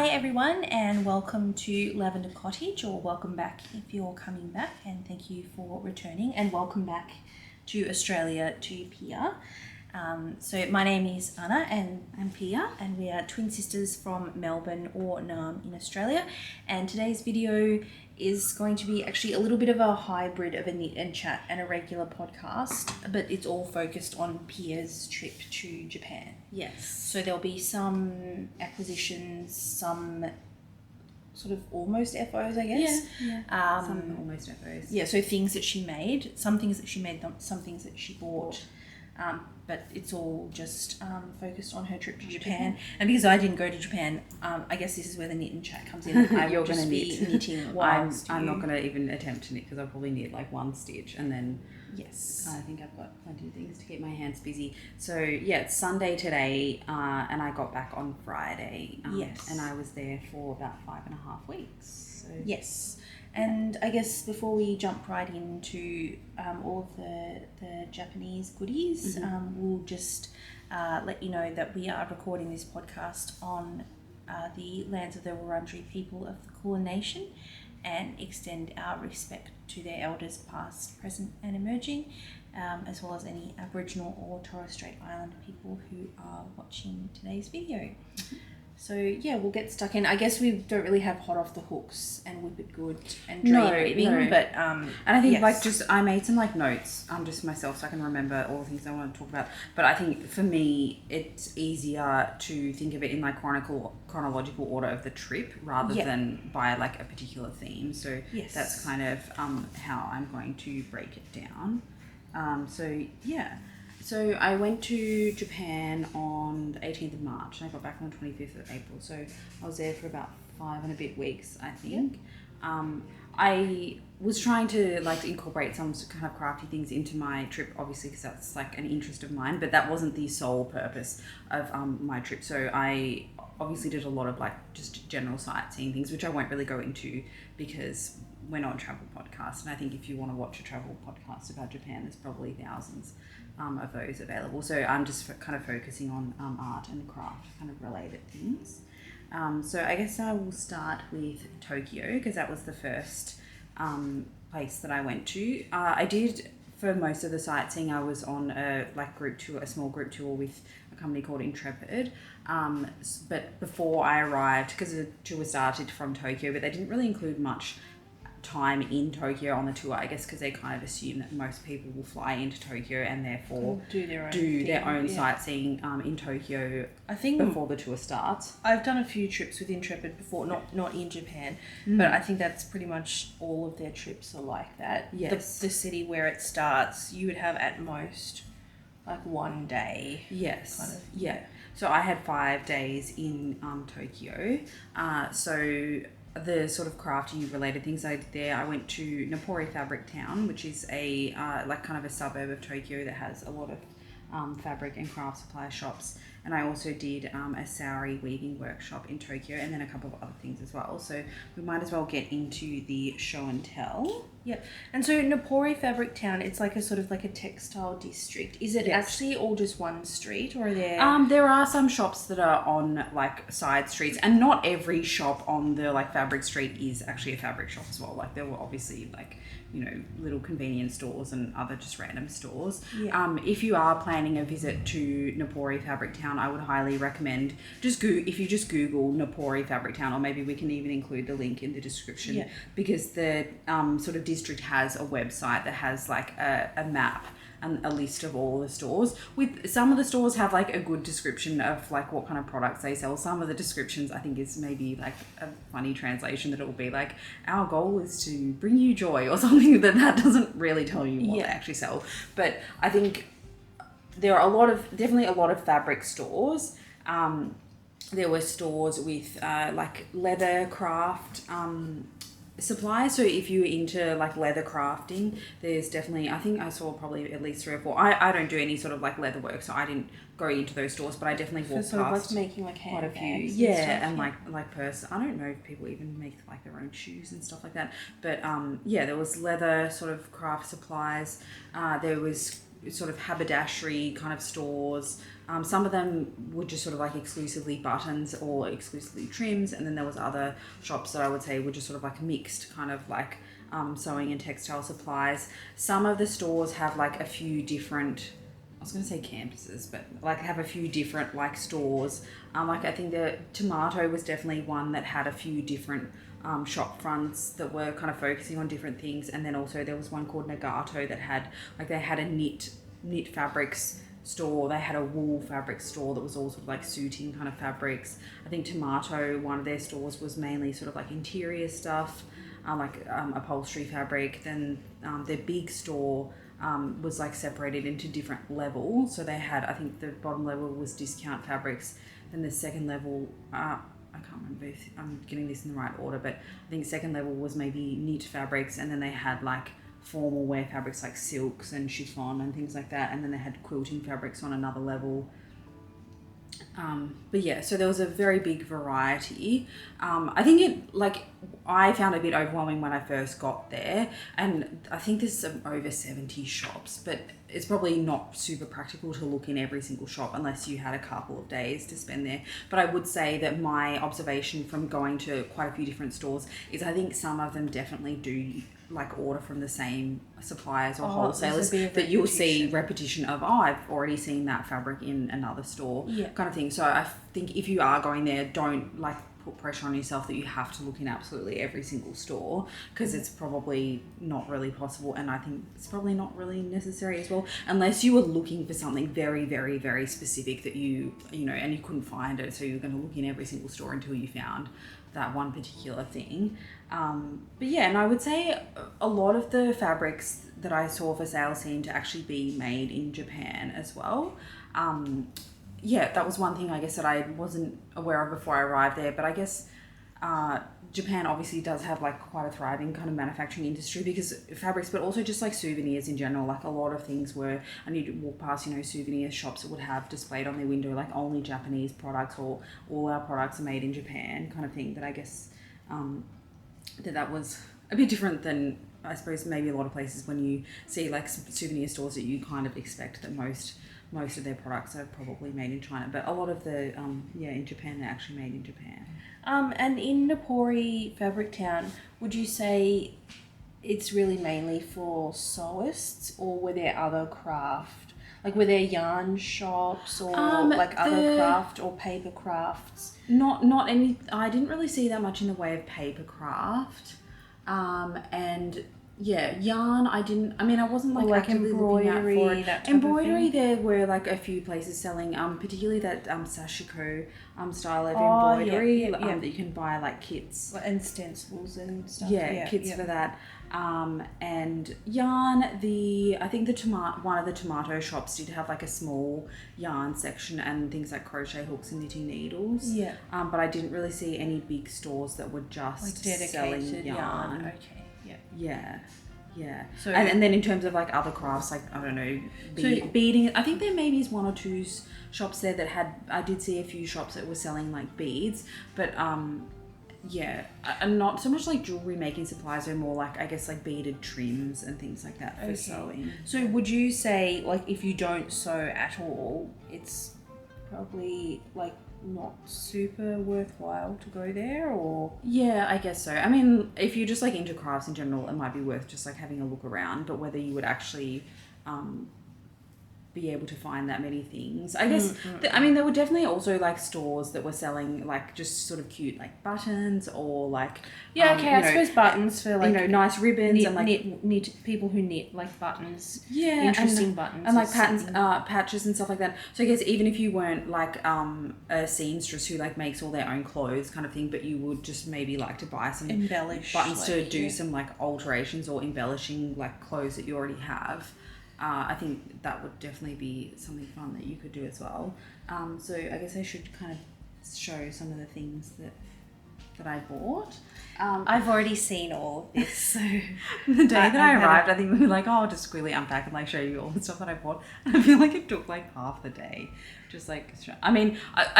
Hi everyone, and welcome to Lavender Cottage, or welcome back if you're coming back, and thank you for returning, and welcome back to Australia to Pia. So my name is Anna and I'm Pia, and we are twin sisters from Melbourne or Naarm in Australia, and today's video is going to be actually a little bit of a hybrid of a knit and chat and a regular podcast, but it's all focused on Pia's trip to Japan. Yes. So there'll be some acquisitions, some sort of almost FOs, I guess. Yeah. Some almost FOs. Yeah, so things that she made, some things that she made, some things that she bought. But it's all just focused on her trip to Japan. And because I didn't go to Japan, I guess this is where the knit and chat comes in. I will just be knitting whilst I'm not going to even attempt to knit because I'll probably knit like one stitch and then yes, I think I've got plenty of things to keep my hands busy. So yeah, it's Sunday today and I got back on Friday. Yes. And I was there for about 5.5 weeks. So. Yes. And I guess before we jump right into all of the Japanese goodies, we'll just let you know that we are recording this podcast on the lands of the Wurundjeri people of the Kulin Nation, and extend our respect to their elders past, present and emerging, as well as any Aboriginal or Torres Strait Islander people who are watching today's video. Mm-hmm. So yeah, we'll get stuck in. I guess we don't really have hot off the hooks and whip it good and dream weaving, but and I think I made some notes just myself so I can remember all the things I want to talk about. But I think for me it's easier to think of it in chronological order of the trip rather than by a particular theme. So that's kind of how I'm going to break it down. So I went to Japan on the 18th of March and I got back on the 25th of April. So I was there for about 5 and a bit weeks, I think. I was trying to incorporate some kind of crafty things into my trip, obviously, because that's an interest of mine, but that wasn't the sole purpose of my trip. So I obviously did a lot of just general sightseeing things, which I won't really go into because we're not a travel podcast. And I think if you want to watch a travel podcast about Japan, there's probably thousands of those available. So I'm just kind of focusing on art and craft kind of related things. So I guess I will start with Tokyo because that was the first place that I went to. I did, for most of the sightseeing, I was on a group tour, a small group tour with a company called Intrepid. But before I arrived, because the tour started from Tokyo, but they didn't really include much time in Tokyo on the tour, I guess, because they kind of assume that most people will fly into Tokyo and therefore do their own sightseeing in Tokyo, I think, before the tour starts. I've done a few trips with Intrepid before, not in Japan, but I think that's pretty much all of their trips are like that. Yes. The city where it starts, you would have at most one day. Yes. Kind of. Yeah. So I had 5 days in Tokyo. So the sort of crafty related things I did there, I went to Nopori Fabric Town, which is a kind of a suburb of Tokyo that has a lot of fabric and craft supply shops. And I also did a sari weaving workshop in Tokyo, and then a couple of other things as well. So we might as well get into the show and tell. Yeah. And so Nopori Fabric Town, it's a sort of a textile district. Is it actually all just one street, or are there... There are some shops that are on side streets, and not every shop on the fabric street is actually a fabric shop as well. There were obviously little convenience stores and other just random stores. Yeah. If you are planning a visit to Nopori Fabric Town, I would highly recommend if you just Google Nopori Fabric Town, or maybe we can even include the link in the description, because the sort of district has a website that has a map and a list of all the stores. With some of the stores have a good description of what kind of products they sell. Some of the descriptions I think is maybe a funny translation that it will be our goal is to bring you joy or something that doesn't really tell you what they actually sell. But I think there are definitely a lot of fabric stores. There were stores with leather craft supplies. So if you're into leather crafting, there's definitely, I think I saw probably at least 3 or 4. I don't do any sort of leather work, so I didn't go into those stores, but I definitely walked past making quite a few. And purse. I don't know if people even make their own shoes and stuff like that. But there was leather sort of craft supplies. There was sort of haberdashery kind of stores. Some of them were just sort of like exclusively buttons or exclusively trims, and then there was other shops that I would say were just sort of like mixed kind of like sewing and textile supplies. Some of the stores have like a few different, I was going to say campuses, but like have a few different like stores. Like I think the Tomato was definitely one that had a few different shop fronts that were kind of focusing on different things, and then also there was one called Nagato that had like, they had a knit fabrics store, they had a wool fabric store that was all sort of like suiting kind of fabrics. I think Tomato, one of their stores was mainly sort of like interior stuff, like upholstery fabric. Then their big store was like separated into different levels. So they had, I think the bottom level was discount fabrics, then the second level, I can't remember if I'm getting this in the right order, but I think second level was maybe knit fabrics, and then they had like formal wear fabrics like silks and chiffon and things like that, and then they had quilting fabrics on another level. But yeah, so there was a very big variety. I think it, like, I found it a bit overwhelming when I first got there, and I think there's over 70 shops, but it's probably not super practical to look in every single shop unless you had a couple of days to spend there. But I would say that my observation from going to quite a few different stores is I think some of them definitely do like order from the same suppliers or wholesalers, that you'll see repetition of, I've already seen that fabric in another store, kind of thing. So I think if you are going there, don't like put pressure on yourself that you have to look in absolutely every single store, because it's probably not really possible, and I think it's probably not really necessary as well, unless you were looking for something very, very, very specific that you know, and you couldn't find it, so you're going to look in every single store until you found that one particular thing. But yeah, and I would say a lot of the fabrics that I saw for sale seem to actually be made in Japan as well. Yeah, that was one thing I guess that I wasn't aware of before I arrived there, but I guess Japan obviously does have like quite a thriving kind of manufacturing industry, because fabrics, but also just like souvenirs in general. Like a lot of things were, and you'd walk past, you know, souvenir shops that would have displayed on their window like only Japanese products, or all our products are made in Japan kind of thing. That I guess that was a bit different than, I suppose, maybe a lot of places when you see like souvenir stores that you kind of expect that most of their products are probably made in China, but a lot of the in Japan, they're actually made in Japan. And in Napori Fabric Town, would you say it's really mainly for sewists, or were there other craft, like were there yarn shops or like other craft or paper crafts? Not any. I didn't really see that much in the way of paper craft, and yeah, yarn. I wasn't like actively embroidery, looking out for it. that type Embroidery, of thing? there were like a few places selling, particularly that sashiko style of embroidery that you can buy like kits and stencils and stuff. Kits for that. And yarn, I think one of the Tomato shops did have like a small yarn section and things like crochet hooks and knitting needles. Yeah. But I didn't really see any big stores that were just like selling yarn. Okay. Yeah. So, and then in terms of like other crafts, like, I don't know, beading, I think there maybe is one or two shops there that I did see a few shops that were selling like beads, but and not so much like jewelry making supplies, or more like, I guess, like beaded trims and things like that for sewing. So would you say, like, if you don't sew at all, it's probably like not super worthwhile to go there, or? Yeah, I guess so. I mean, if you're just like into crafts in general, it might be worth just like having a look around, but whether you would actually be able to find that many things, I guess. There were definitely also like stores that were selling like just sort of cute like buttons, or like I suppose buttons for like, nice ribbons, and like knit people who knit like buttons, interesting buttons, and like patches and stuff like that. So I guess even if you weren't like a seamstress who like makes all their own clothes kind of thing, but you would just maybe like to buy some buttons to do some like alterations or embellishing like clothes that you already have. I think that would definitely be something fun that you could do as well. So I guess I should kind of show some of the things that I bought. I've already seen all of this. So the day that I arrived, I think we were like, I'll just quickly unpack and like show you all the stuff that I bought. And I feel like it took like half the day. Just like, I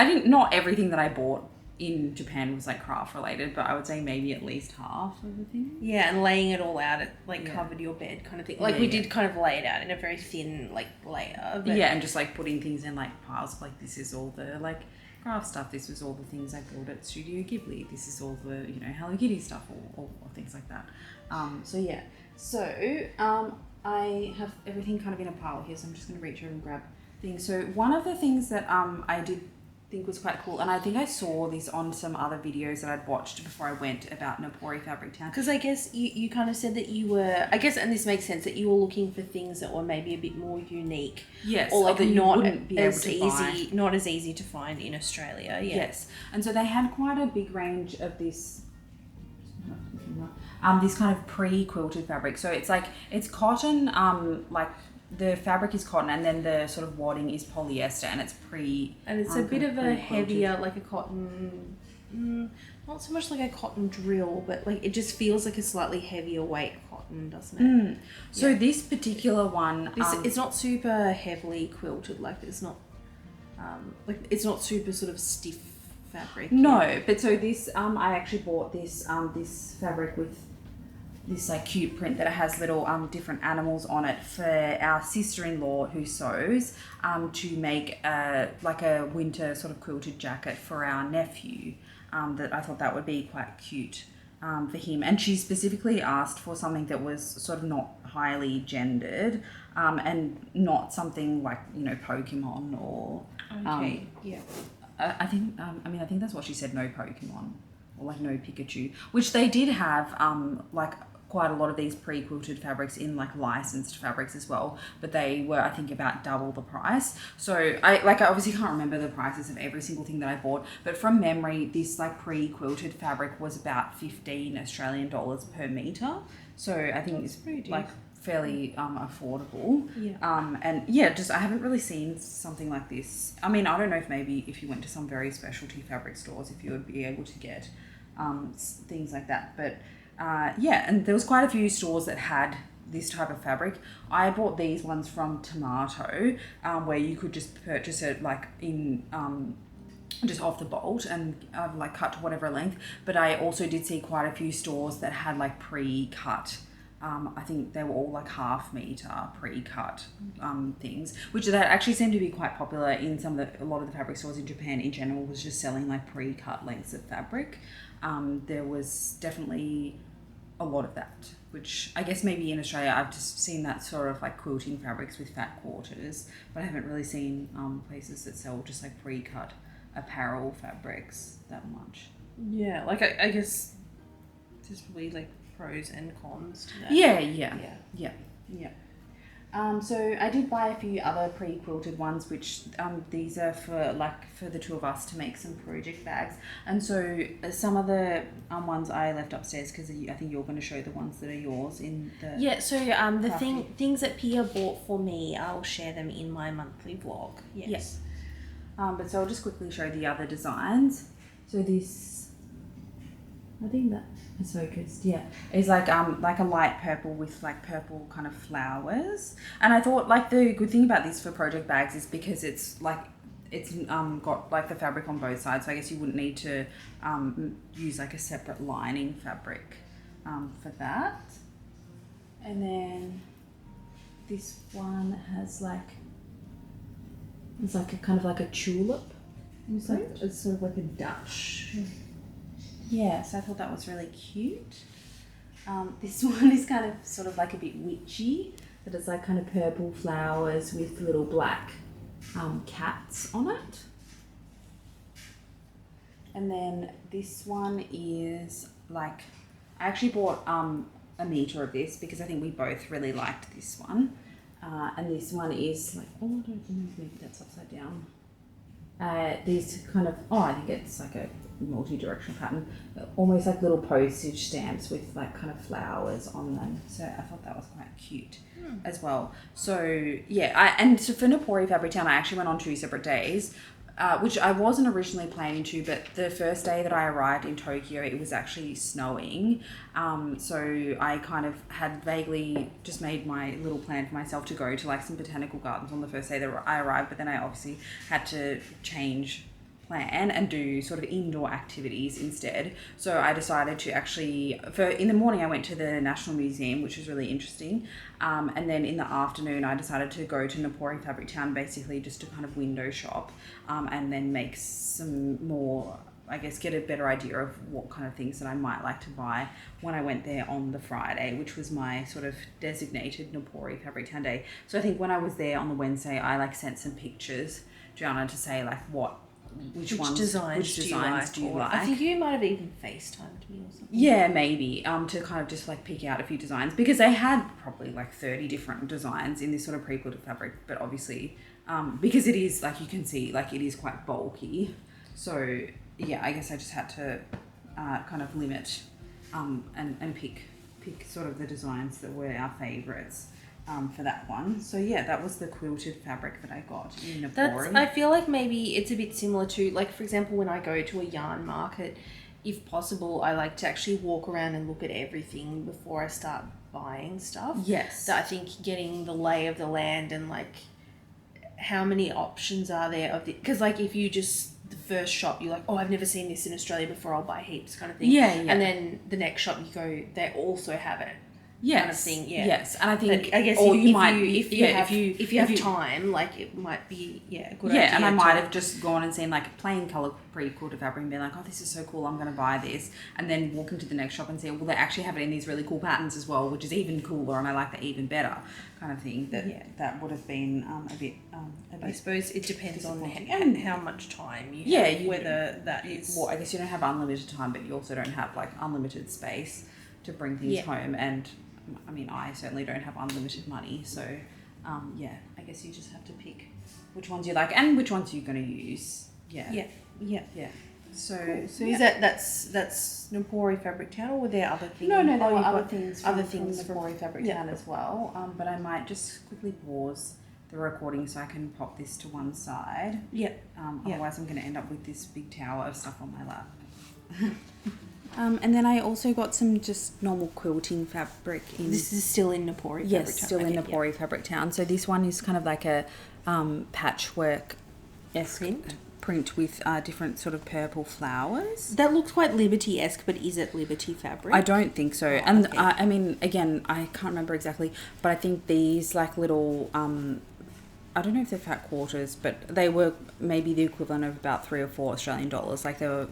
didn't, not everything that I bought in Japan was like craft related, but I would say maybe at least half of the thing. Yeah, and laying it all out, it like covered your bed kind of thing. Like we did kind of lay it out in a very thin like layer. But... Yeah, and just like putting things in like piles. Like this is all the like craft stuff. This was all the things I built at Studio Ghibli. This is all the Hello Kitty stuff or things like that. I have everything kind of in a pile here, so I'm just going to reach over and grab things. So one of the things that I did think was quite cool, and I think I saw this on some other videos that I'd watched before I went about Napori Fabric Town. Because I guess you kind of said that you were, I guess, and this makes sense, that you were looking for things that were maybe a bit more unique. Yes. Or like that not wouldn't be as able to easy, buy. not as easy to find in Australia. Yeah. Yes. And so they had quite a big range of this kind of pre-quilted fabric. So it's cotton, like the fabric is cotton, and then the sort of wadding is polyester, and it's and it's a bit of a heavier, like a cotton, not so much like a cotton drill, but like it just feels like a slightly heavier weight cotton, doesn't it? So this particular one, it's not super heavily quilted. Like it's not, it's not super sort of stiff fabric. No, but so this, I actually bought this this fabric with this like cute print that has little different animals on it for our sister-in-law who sews to make like a winter sort of quilted jacket for our nephew. That I thought that would be quite cute for him, and she specifically asked for something that was sort of not highly gendered and not something like Pokemon or I think that's what she said, no Pokemon or like no Pikachu, which they did have like quite a lot of these pre-quilted fabrics in like licensed fabrics as well, but they were I think about double the price. So I obviously can't remember the prices of every single thing that I bought, but from memory this like pre-quilted fabric was about 15 Australian dollars per meter, so I think it's like fairly affordable. Just I haven't really seen something like this. I mean, I don't know if maybe if you went to some very specialty fabric stores if you would be able to get things like that, but and there was quite a few stores that had this type of fabric. I bought these ones from Tomato, where you could just purchase it like in just off the bolt and like cut to whatever length. But I also did see quite a few stores that had like pre-cut. I think they were all like half meter pre-cut things, which that actually seemed to be quite popular in a lot of the fabric stores in Japan in general, was just selling like pre-cut lengths of fabric. There was definitely a lot of that, which I guess maybe in Australia I've just seen that sort of like quilting fabrics with fat quarters, but I haven't really seen places that sell just like pre-cut apparel fabrics that much. Yeah, like I guess there's probably like pros and cons to that. Yeah. So I did buy a few other pre-quilted ones, which these are for the two of us to make some project bags. And so some of the ones I left upstairs because I think you're going to show the ones that are yours in the things that Pia bought for me, I'll share them in my monthly vlog. Yes. But so I'll just quickly show the other designs. So this, I think that is focused. Yeah, it's like a light purple with like purple kind of flowers. And I thought like the good thing about this for project bags is because it's got like the fabric on both sides. So I guess you wouldn't need to use like a separate lining fabric for that. And then this one has it's like a kind of like a tulip. It's sort of like a Dutch. Yeah, so I thought that was really cute. This one is kind of sort of like a bit witchy, but it's like kind of purple flowers with little black cats on it. And then this one is like, I actually bought a meter of this because I think we both really liked this one. And this one is like, I don't know, maybe that's upside down. These kind of, I think it's like a multi-directional pattern, almost like little postage stamps with like kind of flowers on them. So I thought that was quite cute as well. So yeah, and so for Napori Fabric Town, I actually went on 2 separate days, which I wasn't originally planning to, but the first day that I arrived in Tokyo, it was actually snowing. So I kind of had vaguely just made my little plan for myself to go to like some botanical gardens on the first day that I arrived, but then I obviously had to change plan and do sort of indoor activities instead. So I decided to actually, in the morning I went to the National Museum, which was really interesting. And then in the afternoon I decided to go to Napori Fabric Town, basically just to kind of window shop and then make some more, I guess, get a better idea of what kind of things that I might like to buy when I went there on the Friday, which was my sort of designated Napori Fabric Town day. So I think when I was there on the Wednesday, I like sent some pictures, Gianna, to say like which designs do you like? I think you might have even FaceTimed me or something. Yeah, maybe, to kind of just like pick out a few designs, because they had probably like 30 different designs in this sort of pre-quilted fabric, but obviously because it is, like you can see, like it is quite bulky. So yeah, I guess I just had to kind of limit and pick sort of the designs that were our favourites for that one. So yeah, that was the quilted fabric that I got in Napori. I feel like maybe it's a bit similar to, like, for example, when I go to a yarn market, if possible, I like to actually walk around and look at everything before I start buying stuff. Yes. So I think getting the lay of the land and like how many options are there of because like if you just the first shop you're like, oh, I've never seen this in Australia before, I'll buy heaps kind of thing. Yeah. And then the next shop you go, they also have it. Yes. Kind of thing, yeah. Yes, and I think, but I guess if you have time, like it might be a good idea. Yeah, and I might have just gone and seen like plain colour pre-quilted fabric and been like, oh, this is so cool, I'm going to buy this, and then walk into the next shop and say, well, they actually have it in these really cool patterns as well, which is even cooler, and I like that even better, kind of thing. That would have been a bit. I suppose it depends on how much time you have, whether that is. Well, I guess you don't have unlimited time, but you also don't have like unlimited space to bring things home, and I mean, I certainly don't have unlimited money, so I guess you just have to pick which ones you like and which ones you're going to use. Yeah. So, cool. So is that's Napori Fabric Town, or were there other things? No, there were other things from Napori Fabric Town as well. But I might just quickly pause the recording so I can pop this to one side. Otherwise, I'm going to end up with this big tower of stuff on my lap. And then I also got some just normal quilting fabric. This is still in Napori Fabric Town? Yes, still in Napori Fabric Town. So this one is kind of like a patchwork print with different sort of purple flowers. That looks quite Liberty-esque, but is it Liberty fabric? I don't think so. And I mean, again, I can't remember exactly, but I think these like little... I don't know if they're fat quarters, but they were maybe the equivalent of about $3 or $4 Australian dollars. Like they were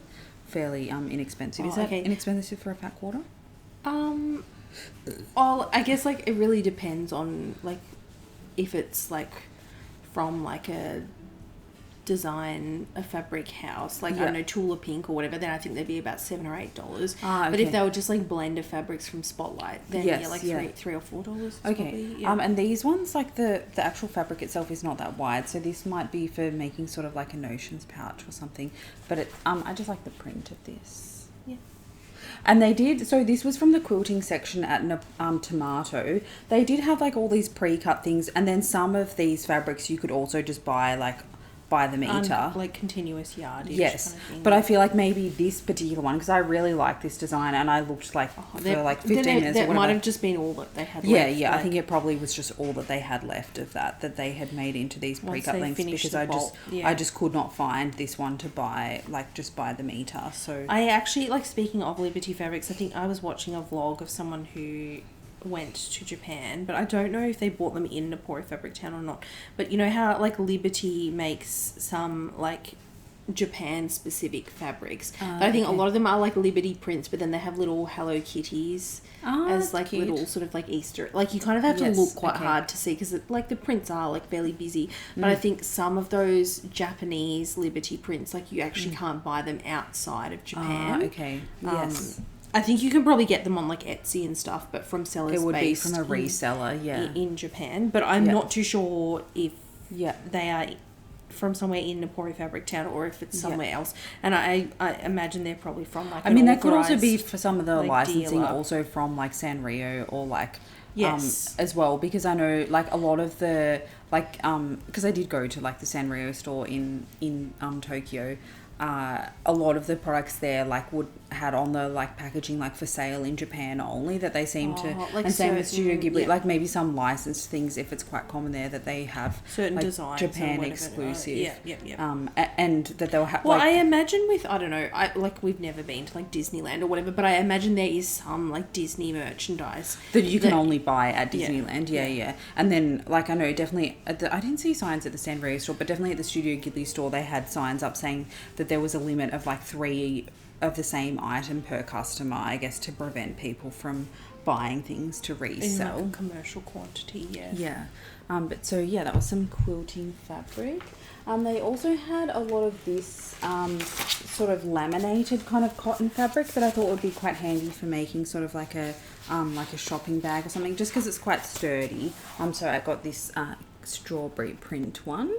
fairly inexpensive. Is that inexpensive for a fat quarter? I guess like it really depends on like if it's like from like a fabric house, like I don't know, Tula Pink or whatever, then I think they'd be about $7 or $8. But if they were just like blender fabrics from Spotlight, then $3 or $4. Okay. Probably, and these ones, like the actual fabric itself is not that wide, so this might be for making sort of like a notions pouch or something. But I just like the print of this. Yeah. And they did, so this was from the quilting section at Tomato. They did have like all these pre-cut things, and then some of these fabrics you could also just buy like by the meter, like continuous yardage. Yes, kind of thing. But I feel like maybe this particular one, because I really like this design, and I looked like for like 15 minutes. That might have just been all that they had. Yeah, left, I think it probably was just all that they had left of that they had made into these pre-cut lengths, because I just could not find this one to buy, like just by the meter. So I actually, like, speaking of Liberty fabrics, I think I was watching a vlog of someone who went to Japan, but I don't know if they bought them in Napori Fabric Town or not. But you know how like Liberty makes some like Japan specific fabrics, but I think a lot of them are like Liberty prints, but then they have little Hello Kitties as like cute. Little sort of like Easter, like you kind of have to look quite hard to see, because like the prints are like fairly busy, but I think some of those Japanese Liberty prints, like you actually can't buy them outside of Japan. Yes. I think you can probably get them on like Etsy and stuff, but from sellers it would based be from a reseller, in Japan. But I'm not too sure if they are from somewhere in Napori Fabric Town or if it's somewhere else. And I imagine they're probably from like. I mean, that could also be for some of the like licensing, dealer. Also from like Sanrio or like. As well, because I know like a lot of the like because I did go to like the Sanrio store in Tokyo. a lot of the products there like had on the like packaging like for sale in Japan only, that they seem to, like and same with Studio Ghibli, yeah. like maybe some licensed things if it's quite common there that they have certain like designs, Japan exclusive, yeah. And that they'll have. Well, like, I imagine with, I don't know, we've never been to like Disneyland or whatever, but I imagine there is some like Disney merchandise that you can only buy at Disneyland, Yeah. yeah. And then, like, I know definitely, I didn't see signs at the San Diego store, but definitely at the Studio Ghibli store, they had signs up saying that there was a limit of like 3 of the same item per customer, I guess, to prevent people from buying things to resell. in like a commercial quantity. Yeah. But so yeah, that was some quilting fabric. They also had a lot of this sort of laminated kind of cotton fabric that I thought would be quite handy for making sort of like a shopping bag or something, just because it's quite sturdy. So I got this strawberry print one.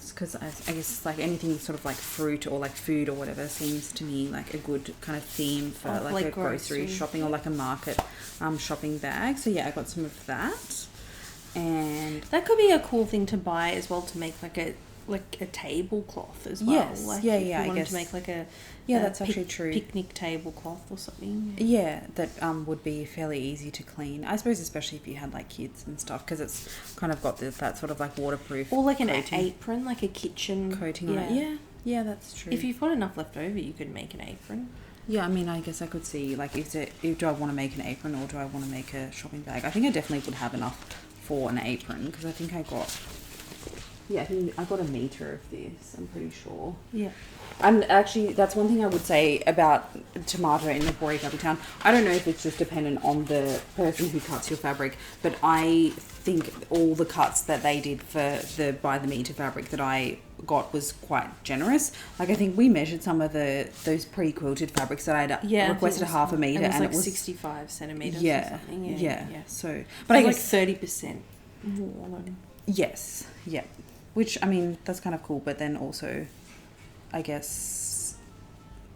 Because I guess it's like anything sort of like fruit or like food or whatever seems to me like a good kind of theme for like a grocery shopping or like a market shopping bag. So yeah, I got some of that. And that could be a cool thing to buy as well, to make like a tablecloth as well. Yes, like yeah, if yeah. you wanted I guess to make like a that's actually true. Picnic tablecloth or something. Yeah, that would be fairly easy to clean. I suppose, especially if you had like kids and stuff, because it's kind of got that sort of like waterproof. Or like an apron, like a kitchen coating on it. Yeah, that's true. If you've got enough left over, you could make an apron. Yeah, I mean, I guess I could see like do I want to make an apron or do I want to make a shopping bag? I think I definitely would have enough for an apron, because I think I got a meter of this, I'm pretty sure. Yeah. And actually, that's one thing I would say about tomato in the Bori town. I don't know if it's just dependent on the person who cuts your fabric, but I think all the cuts that they did for the by the meter fabric that I got was quite generous. Like, I think we measured some of those pre-quilted fabrics that I'd requested half a meter, and it was 65 centimeters or something. Yeah. So, but I guess like 30% more than... Yes, yeah. Which, I mean, that's kind of cool, but then also, I guess,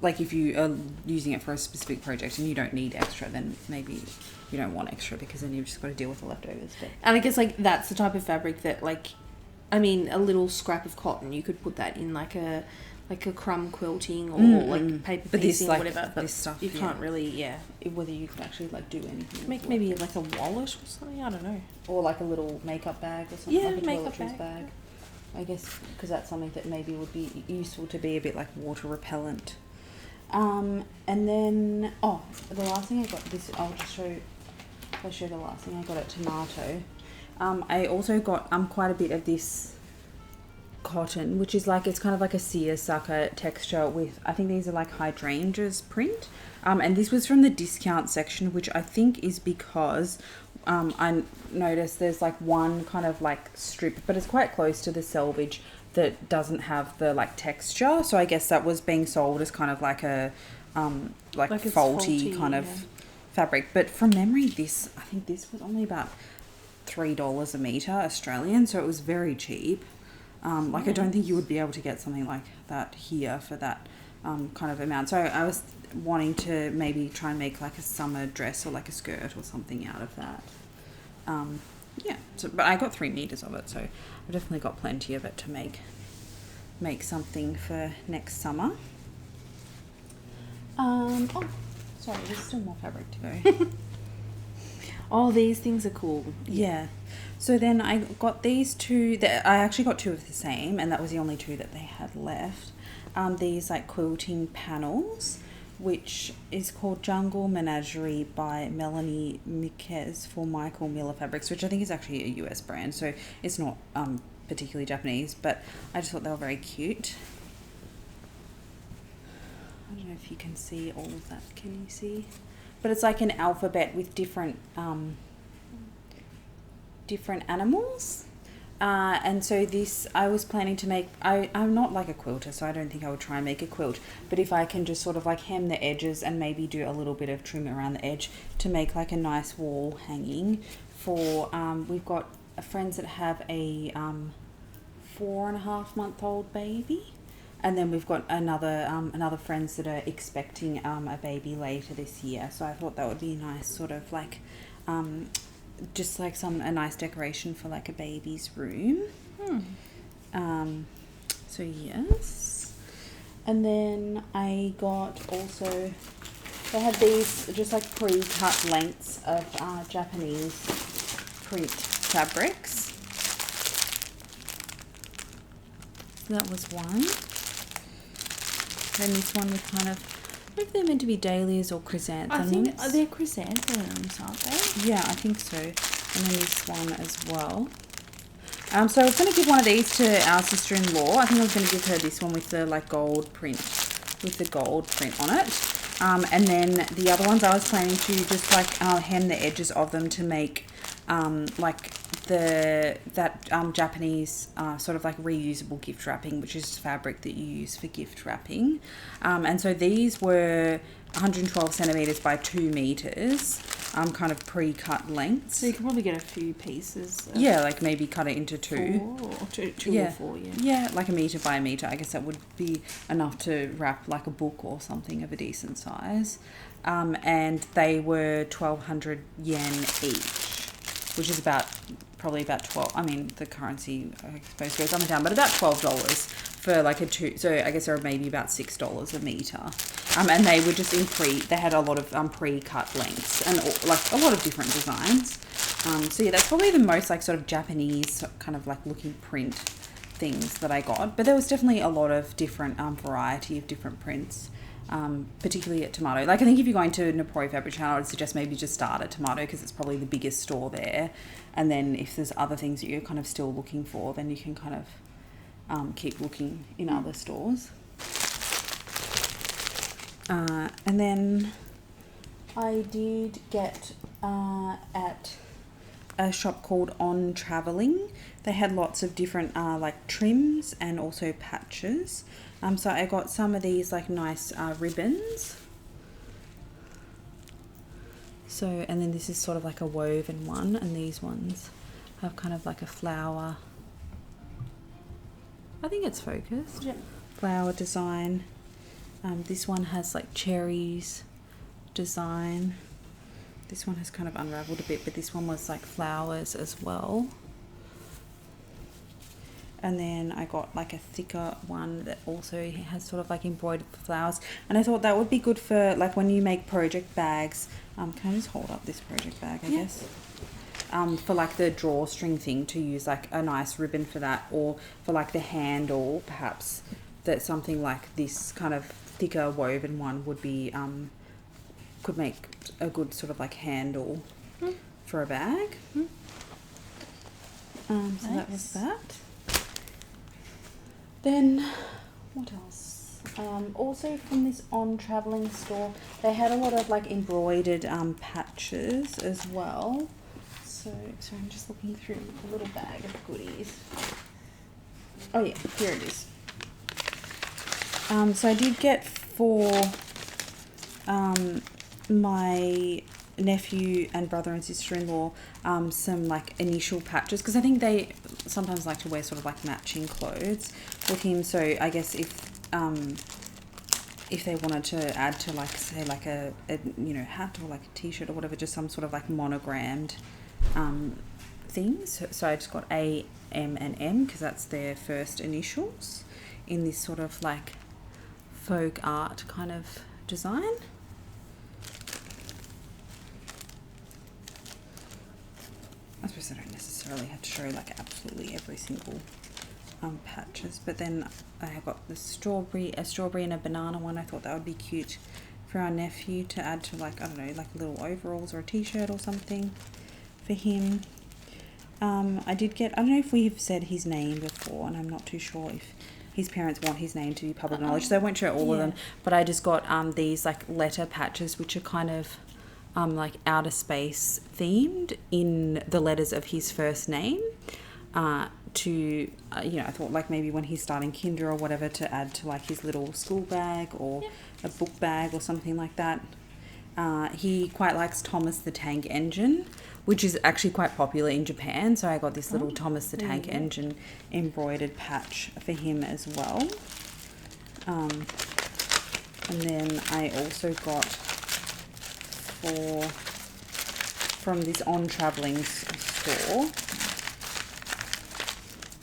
like, if you are using it for a specific project and you don't need extra, then maybe you don't want extra, because then you've just got to deal with the leftovers. But. And I guess, like, that's the type of fabric that, like, I mean, a little scrap of cotton, you could put that in, like a crumb quilting or, like, paper piecing or whatever. But this stuff, you can't really, whether you could actually, like, do anything. Make maybe, like, a wallet or something, I don't know. Or, like, a little makeup bag or something. Yeah, like a makeup bag. I guess, because that's something that maybe would be useful to be a bit like water repellent. And then, the last thing I got, I'll show the last thing I got at Tomato. I also got quite a bit of this cotton, which is like, it's kind of like a seersucker texture with, I think these are like hydrangeas print. And this was from the discount section, which I think is because I noticed there's like one kind of like strip, but it's quite close to the selvage, that doesn't have the like texture. So I guess that was being sold as kind of like a like faulty kind of fabric. But from memory, I think this was only about $3 a meter Australian, so it was very cheap. Like, I don't think you would be able to get something like that here for that kind of amount. So I was wanting to maybe try and make like a summer dress or like a skirt or something out of that. But I got 3 meters of it, so I've definitely got plenty of it to make something for next summer. Sorry, there's still more fabric to go. Oh, these things are cool. Yeah. So then I got these 2, I actually got 2 of the same, and that was the only 2 that they had left. These like quilting panels, which is called Jungle Menagerie by Melanie Miquez for Michael Miller Fabrics, which I think is actually a US brand, so it's not particularly Japanese, but I just thought they were very cute. I don't know if you can see all of that. Can you see? But it's like an alphabet with different animals. And so this, I was planning to make, I'm not like a quilter, so I don't think I would try and make a quilt, but if I can just sort of like hem the edges and maybe do a little bit of trim around the edge to make like a nice wall hanging for, we've got friends that have a 4.5-month-old baby, and then we've got another friends that are expecting a baby later this year, so I thought that would be nice sort of like just like a nice decoration for like a baby's room. So yes. And then I got also, they had these just like pre-cut lengths of Japanese print fabrics. That was one. Then this one with kind of, I think they're meant to be dahlias or chrysanthemums. I think they're chrysanthemums, aren't they? Yeah, I think so. And then this one as well. So I was going to give one of these to our sister-in-law. I think I was going to give her this one with the like gold print, with the gold print on it. And then the other ones I was planning to just like hem the edges of them to make like Japanese sort of like reusable gift wrapping, which is fabric that you use for gift wrapping. And so these were 112 centimeters by 2 meters, kind of pre-cut lengths. So you can probably get a few pieces. Yeah, like maybe cut it into two. Two or four, yeah. Yeah, like a meter by a meter. I guess that would be enough to wrap like a book or something of a decent size. And they were 1,200 yen each, which is probably about 12. I mean, the currency, I suppose, goes up and down, but about $12 for like a two. So I guess they're maybe about $6 a meter. And they were just they had a lot of pre-cut lengths and like a lot of different designs. So yeah, that's probably the most like sort of Japanese kind of like looking print things that I got. But there was definitely a lot of different variety of different prints. Particularly at Tomato. Like I think if you're going to Napori Fabric Channel, I would suggest maybe just start at Tomato because it's probably the biggest store there. And then if there's other things that you're kind of still looking for, then you can kind of keep looking in other stores. And then I did get at a shop called On Travelling. They had lots of different like trims and also patches. So I got some of these like nice ribbons. So, and then this is sort of like a woven one, and these ones have kind of like a flower. I think it's focused. Yeah. Flower design. This one has like cherries design. This one has kind of unraveled a bit, but this one was like flowers as well. And then I got like a thicker one that also has sort of like embroidered flowers. And I thought that would be good for like when you make project bags. Can I just hold up this project bag, I guess? For like the drawstring thing, to use like a nice ribbon for that, or for like the handle perhaps, that something like this kind of thicker woven one would be could make a good sort of like handle for a bag. So nice. That was that. Then what else? Also from this On Travelling store, they had a lot of like embroidered patches as well. So I'm just looking through a little bag of goodies. Oh yeah, here it is. So I did get for my nephew and brother and sister-in-law some like initial patches, because I think they sometimes like to wear sort of like matching clothes with him. So I guess if they wanted to add to like say like a hat or like a t-shirt or whatever, just some sort of like monogrammed things. So I just got A, M and M because that's their first initials in this sort of like folk art kind of design. I suppose I don't necessarily have to show like absolutely every single patches, but then I have got the strawberry and a banana one. I thought that would be cute for our nephew to add to like, I don't know, like little overalls or a t-shirt or something for him. I did get, I don't know if we've said his name before, and I'm not too sure if his parents want his name to be public knowledge, so I won't show all of them, but I just got these like letter patches which are kind of like outer space themed in the letters of his first name, to I thought like maybe when he's starting kinder or whatever, to add to like his little school bag or a book bag or something like that. He quite likes Thomas the Tank Engine, which is actually quite popular in Japan, so I got this little Thomas the Tank Engine embroidered patch for him as well. And then I also got from this On Travelling store,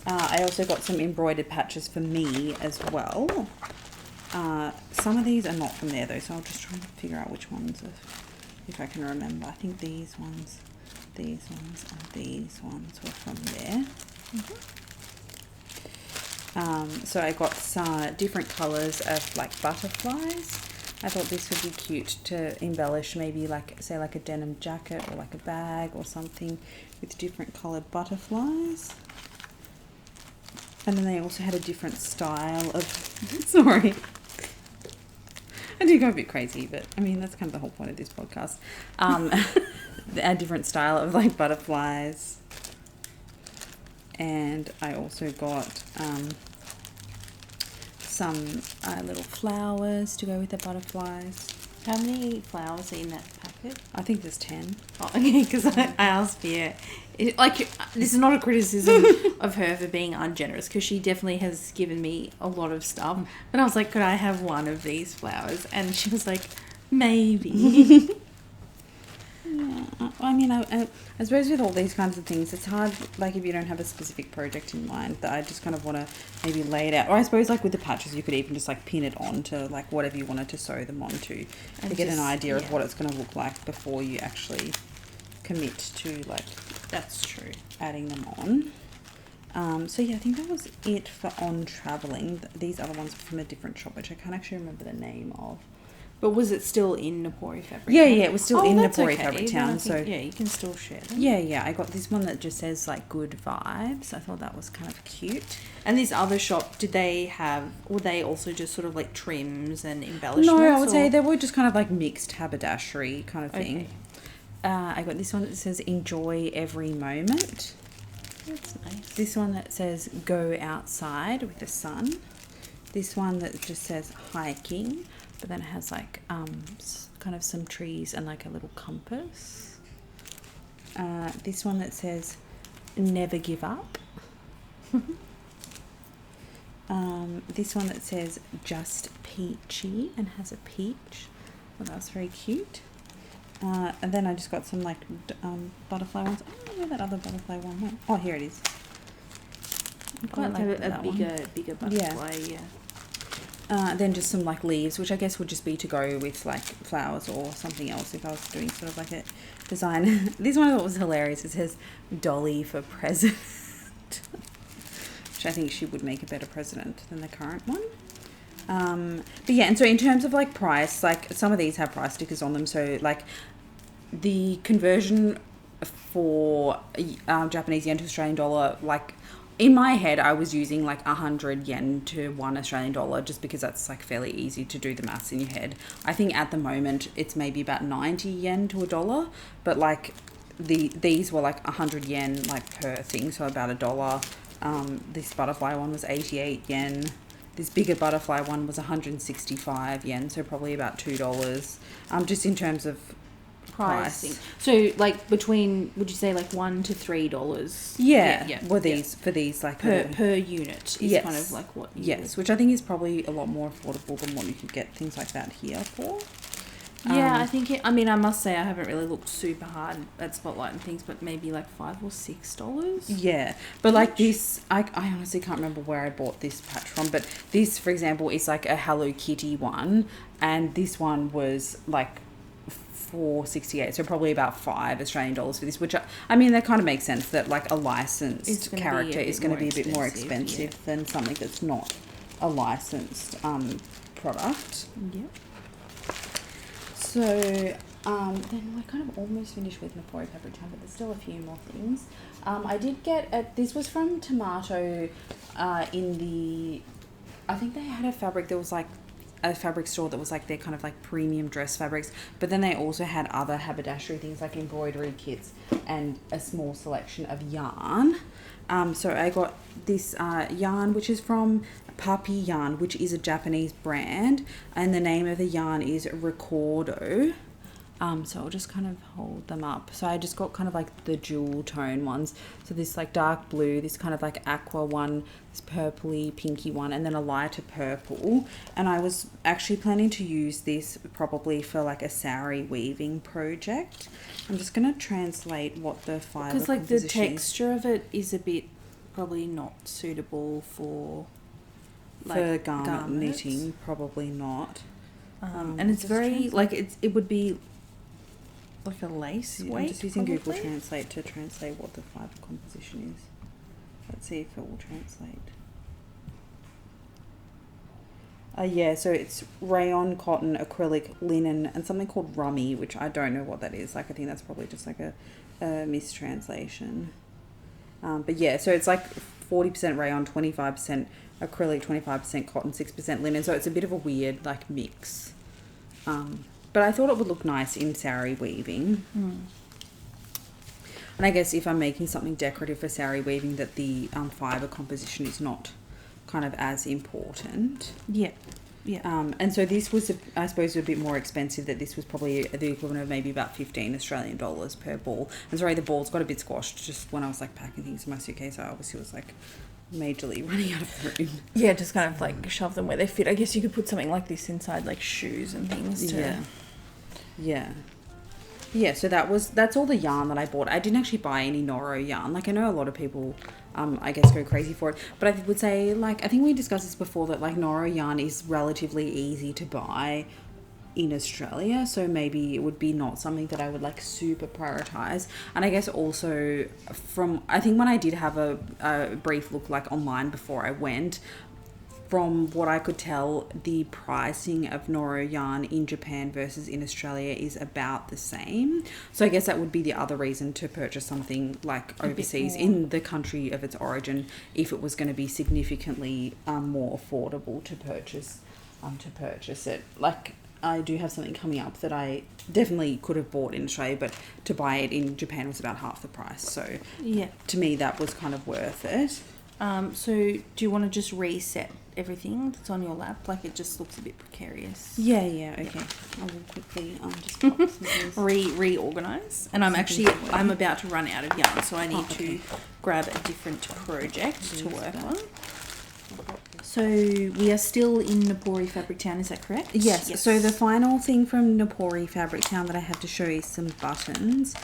I also got some embroidered patches for me as well. Some of these are not from there though, so I'll just try and figure out which ones, if I can remember. I think these ones, and these ones were from there. So I got some different colours of like butterflies. I thought this would be cute to embellish, maybe like, say like a denim jacket or like a bag or something with different coloured butterflies. And then they also had a different style of, sorry, I do go a bit crazy, but I mean, that's kind of the whole point of this podcast. A different style of like butterflies. And I also got some little flowers to go with the butterflies. How many flowers are in that packet? I think there's 10. Oh, okay, because I asked Pia. This is not a criticism of her for being ungenerous, because she definitely has given me a lot of stuff. But I was like, could I have one of these flowers? And she was like, maybe. Yeah, I mean, I suppose with all these kinds of things, it's hard, like if you don't have a specific project in mind, that I just kind of want to maybe lay it out. Or I suppose like with the patches, you could even just like pin it on to like whatever you wanted to sew them onto to get an idea of what it's going to look like before you actually commit to like, that's true, adding them on. So yeah, I think that was it for on traveling. These other ones were from a different shop, which I can't actually remember the name of. But was it still in Napori Fabric Yeah, Town? yeah, it was still in Napori Fabric Then Town. I think, So yeah, you can still share them. Yeah, I got this one that just says like good vibes. I thought that was kind of cute. And this other shop, were they also just sort of like trims and embellishments? No, I would say they were just kind of like mixed haberdashery kind of thing. Okay. I got this one that says enjoy every moment. That's nice. This one that says go outside with the sun. This one that just says hiking, but then it has like kind of some trees and like a little compass. This one that says never give up. This one that says just peachy and has a peach. Well, that's very cute. And then I just got some like butterfly ones. I don't know where that other butterfly one went. Oh, here it is. I quite like a bigger butterfly, yeah. Then just some like leaves, which I guess would just be to go with like flowers or something else if I was doing sort of like a design. This one I thought was hilarious. It says Dolly for president, which I think she would make a better president than the current one. But yeah, and so in terms of like price, like some of these have price stickers on them. So like the conversion for Japanese yen to Australian dollar, like in my head, I was using like 100 yen to 1 Australian dollar just because that's like fairly easy to do the maths in your head. I think at the moment it's maybe about 90 yen to $1, but like these were like 100 yen like per thing, so about $1. This butterfly one was 88 yen. This bigger butterfly one was 165 yen, so probably about $2. Just in terms of pricing. So like between, would you say like $1 to $3? Yeah. Well, for these like per unit is kind of like what you would. Which I think is probably a lot more affordable than what you could get things like that here for. Yeah, I think I must say I haven't really looked super hard at Spotlight and things, but maybe like $5 or $6. Yeah, but like this, I honestly can't remember where I bought this patch from, but this, for example, is like a Hello Kitty one, and this one was like $4.68, so probably about $5 Australian dollars for this, which I mean that kind of makes sense that like a licensed character is going to be a bit more expensive than something that's not a licensed product. Yep. So then we're kind of almost finished with Napori Fabric Town, but there's still a few more things. I did get this was from Tomato I think they had a fabric that was like a fabric store that was like their kind of like premium dress fabrics, but then they also had other haberdashery things like embroidery kits and a small selection of yarn. So I got this yarn, which is from Papi Yarn, which is a Japanese brand, and the name of the yarn is Ricordo. So I'll just kind of hold them up. So I just got kind of like the jewel tone ones. So this like dark blue, this kind of like aqua one, this purpley pinky one, and then a lighter purple. And I was actually planning to use this probably for like a sari weaving project. I'm just going to translate what the fibre because like the composition texture of it is a bit probably not suitable for for garment knitting, probably not. And it's very like it would be like a lace weight. I'm just using probably. Google Translate to translate what the fibre composition is. Let's see if it will translate. Yeah, so it's rayon, cotton, acrylic, linen, and something called rummy, which I don't know what that is. Like, I think that's probably just like a mistranslation. But yeah, so it's like 40% rayon, 25% acrylic, 25% cotton, 6% linen. So it's a bit of a weird like mix. But I thought it would look nice in sari weaving. And I guess if I'm making something decorative for sari weaving, that the fibre composition is not kind of as important. Yeah. And so this was, I suppose, a bit more expensive. That this was probably the equivalent of maybe about 15 Australian dollars per ball. And sorry, the balls got a bit squashed just when I was like packing things in my suitcase. I obviously was like majorly running out of room. Yeah, just kind of like shove them where they fit. I guess you could put something like this inside like shoes and things too. Yeah, so that's all the yarn that I bought. I didn't actually buy any Noro yarn. Like, I know a lot of people, I guess, go crazy for it. But I would say, like, I think we discussed this before, that, like, Noro yarn is relatively easy to buy in Australia. So maybe it would be not something that I would, like, super prioritise. And I guess also I think when I did have a brief look, like, online before I went, from what I could tell, the pricing of Noro yarn in Japan versus in Australia is about the same. So I guess that would be the other reason to purchase something like overseas in the country of its origin, if it was going to be significantly more affordable to purchase it. Like, I do have something coming up that I definitely could have bought in Australia, but to buy it in Japan was about half the price. So yeah, to me that was kind of worth it. So do you want to just reset everything that's on your lap? Like, it just looks a bit precarious. Yeah, okay. I will quickly just pop some things. reorganize. And I'm about to run out of yarn, so I need to grab a different project to work on. So we are still in Napori Fabric Town, is that correct? Yes. So the final thing from Napori Fabric Town that I have to show is some buttons.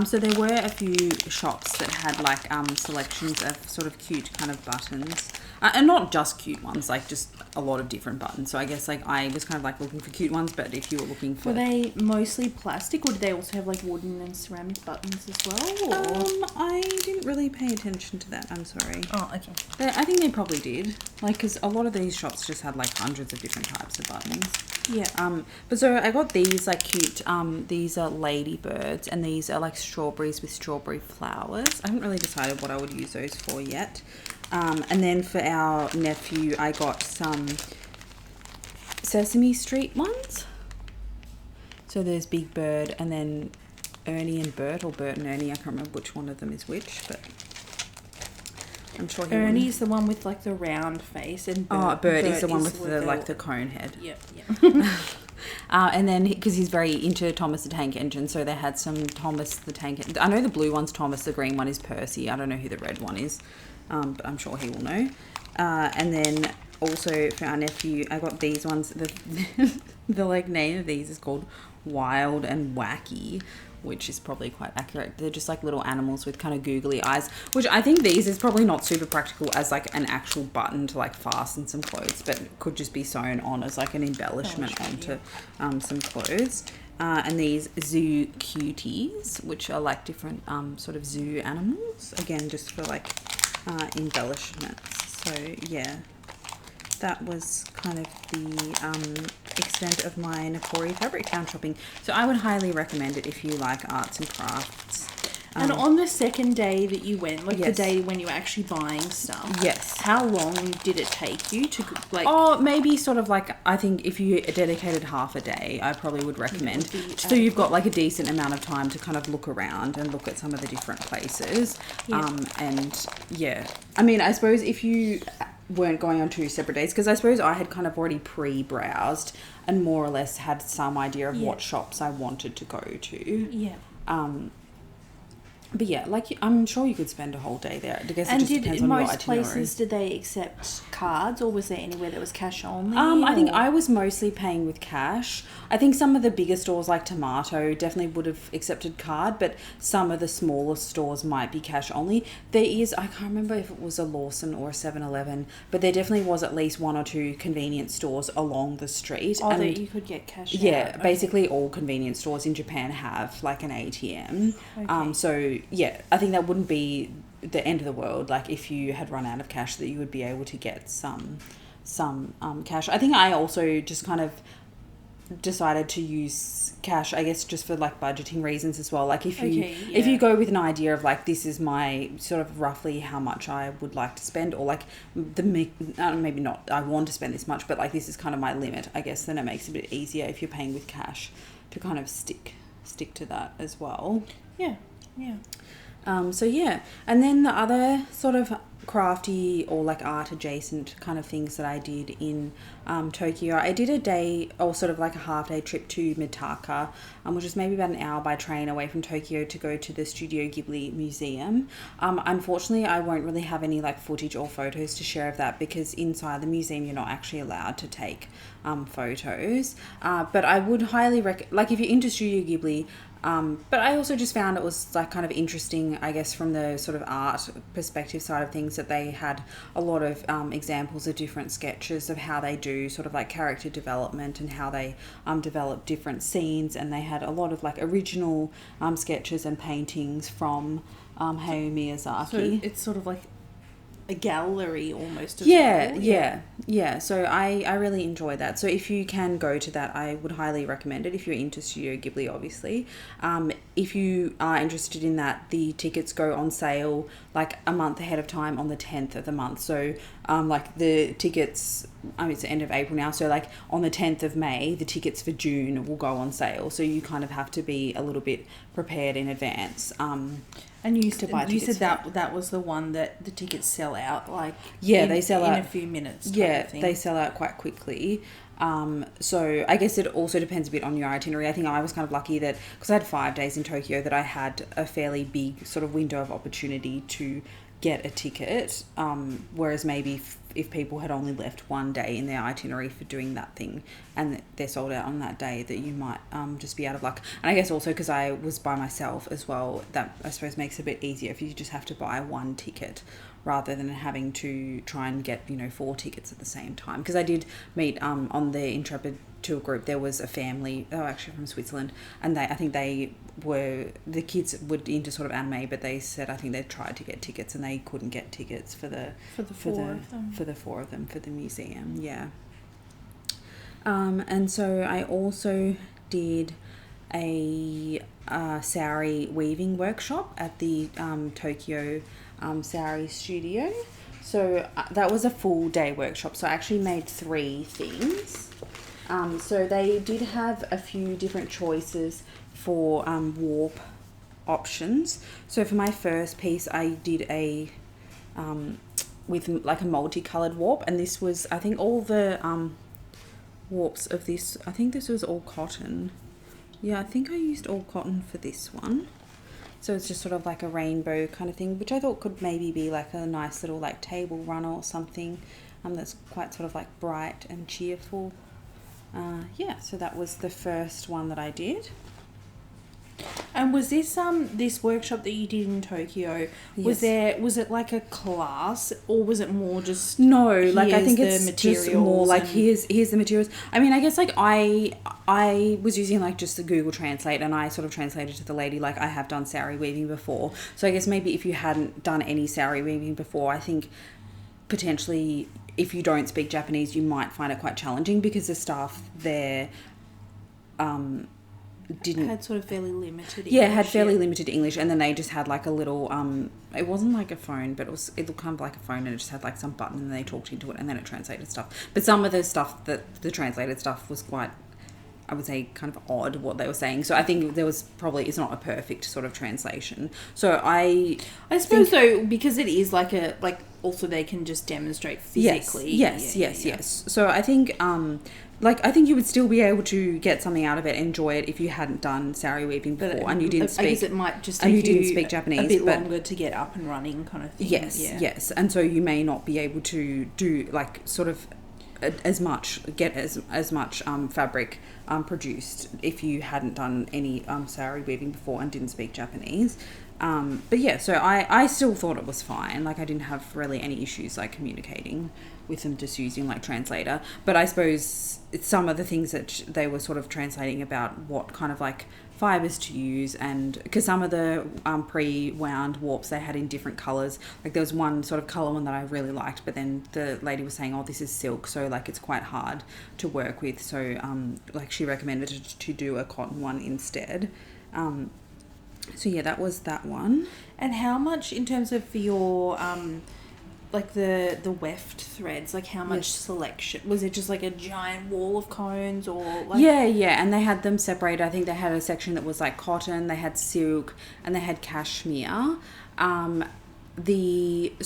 So there were a few shops that had like selections of sort of cute kind of buttons. And not just cute ones, like just a lot of different buttons. So I guess like I was kind of like looking for cute ones, but if you were looking for... Were they mostly plastic, or did they also have like wooden and ceramic buttons as well? Or? I didn't really pay attention to that, I'm sorry. Oh, okay. I think they probably did. Like, because a lot of these shops just had like hundreds of different types of buttons. Yeah. But so I got these like cute, these are ladybirds, and these are like strawberries with strawberry flowers. I haven't really decided what I would use those for yet. And then for our nephew, I got some Sesame Street ones. So there's Big Bird and then Ernie and Bert, or Bert and Ernie. I can't remember which one of them is which, but I'm sure Ernie's the one with like the round face, and Bert is the one with the like the cone head. Yep. And then because he's very into Thomas the Tank Engine, so they had some Thomas the Tank. I know the blue one's Thomas, the green one is Percy. I don't know who the red one is. But I'm sure he will know. And then also for our nephew, I got these ones. The like name of these is called Wild and Wacky, which is probably quite accurate. They're just like little animals with kind of googly eyes, which I think these is probably not super practical as like an actual button to like fasten some clothes, but it could just be sewn on as like an embellishment onto some clothes. And these zoo cuties, which are like different sort of zoo animals, again just for like embellishments. So yeah, that was kind of the extent of my Napori Fabric Town shopping. So I would highly recommend it if you like arts and crafts. And on the second day that you went, like yes. the day when you were actually buying stuff, yes, how long did it take you to like? Oh, maybe sort of like, I think if you dedicated half a day, I probably would recommend. So you've got like a decent amount of time to kind of look around and look at some of the different places. Yeah. And yeah, I mean, I suppose if you weren't going on 2 separate days, because I suppose I had kind of already pre-browsed and more or less had some idea of what shops I wanted to go to. Yeah. But yeah, like I'm sure you could spend a whole day there. I guess And it just depends on your most itinerary. places, did they accept cards, or was there anywhere that was cash only? I think or- I was mostly paying with cash. I think some of the bigger stores like Tomato definitely would have accepted card, but some of the smaller stores might be cash only. There is, I can't remember if it was a Lawson or a 7-Eleven, but there definitely was at least one or two convenience stores along the street. Oh, and that you could get cash yeah, out. basically all convenience stores in Japan have like an ATM. Okay. So yeah, I think that wouldn't be the end of the world. Like if you had run out of cash, that you would be able to get some cash. I think I also just kind of decided to use cash, I guess, just for like budgeting reasons as well. Like if you go with an idea of like, this is my sort of roughly how much I would like to spend, or like maybe not I want to spend this much, but like this is kind of my limit, I guess, then it makes it a bit easier if you're paying with cash to kind of stick to that as well. Yeah. So yeah, and then the other sort of crafty or like art adjacent kind of things that I did in Tokyo, I did a day or sort of like a half day trip to Mitaka, which is maybe about an hour by train away from Tokyo, to go to the Studio Ghibli Museum. Unfortunately, I won't really have any like footage or photos to share of that, because inside the museum you're not actually allowed to take photos. But I would highly like if you're into Studio Ghibli. But I also just found it was like kind of interesting, I guess, from the sort of art perspective side of things, that they had a lot of examples of different sketches of how they do sort of like character development and how they develop different scenes, and they had a lot of like original sketches and paintings from Hayao Miyazaki. So it's sort of like a gallery almost as yeah, well. yeah. So I really enjoy that. So if you can go to that, I would highly recommend it if you're into Studio Ghibli, obviously. If you are interested in that, the tickets go on sale like a month ahead of time on the 10th of the month. So like the tickets, it's the end of April now, so like on the 10th of May, the tickets for June will go on sale. So you kind of have to be a little bit prepared in advance. And you to buy said tickets that was the one that the tickets sell out like they sell in out a few minutes. Yeah, Thing. they sell out quite quickly. So I guess it also depends a bit on your itinerary. I think I was kind of lucky that because I had 5 days in Tokyo, that I had a fairly big sort of window of opportunity to get a ticket. Whereas maybe if people had only left 1 day in their itinerary for doing that thing and they're sold out on that day, that you might just be out of luck. And I guess also because I was by myself as well, that I suppose makes it a bit easier if you just have to buy one ticket rather than having to try and get 4 tickets at the same time. Because I did meet on the Intrepid tour group, there was a family, they were actually from Switzerland, and I think the kids were into sort of anime, but they said I think they tried to get tickets and they couldn't get tickets for the 4 of them for the museum. Yeah. And so I also did a sari weaving workshop at the Tokyo Sari Studio. So that was a full day workshop. So I actually made 3 things. So they did have a few different choices for warp options. So for my first piece, I did a with like a multicolored warp, and this was, I think, all the warps of this, I think this was all cotton. Yeah, I think I used all cotton for this one. So it's just sort of like a rainbow kind of thing, which I thought could maybe be like a nice little like table runner or something that's quite sort of like bright and cheerful. So that was the first one that I did. And was this workshop that you did in Tokyo, Yes. was it like a class, or was it more just No, like I here's think the it's materials just more like and- here's the materials. I mean, I guess like I was using like just the Google Translate, and I sort of translated to the lady like I have done sari weaving before. So I guess maybe if you hadn't done any sari weaving before, I think potentially if you don't speak Japanese, you might find it quite challenging, because the staff there didn't had sort of fairly limited English. Yeah, had fairly limited English, and then they just had like a little it wasn't like a phone, but it looked kind of like a phone, and it just had like some button, and they talked into it, and then it translated stuff. But some of the stuff that the translated stuff was quite, I would say, kind of odd what they were saying. So I think it's not a perfect sort of translation. So I suppose though, because it is like also they can just demonstrate physically. Yes. So I think I think you would still be able to get something out of it, enjoy it if you hadn't done sari weaving before and you didn't speak. I guess it might just and take you didn't speak Japanese, a bit longer to get up and running, kind of thing. Yes. And so you may not be able to do like sort of as much fabric produced if you hadn't done any sari weaving before and didn't speak Japanese. But yeah, so I still thought it was fine. Like I didn't have really any issues like communicating with them, just using like translator. But I suppose it's some of the things that they were sort of translating about what kind of like fibers to use, and because some of the pre-wound warps they had in different colors. Like there was one sort of color one that I really liked, but then the lady was saying, oh, this is silk, so like it's quite hard to work with, so like she recommended to do a cotton one instead. So yeah, that was that one. And how much in terms of for your like the weft threads, like how much selection? Was it just like a giant wall of cones, or like... Yeah, and they had them separated. I think they had a section that was like cotton, they had silk, and they had cashmere. I think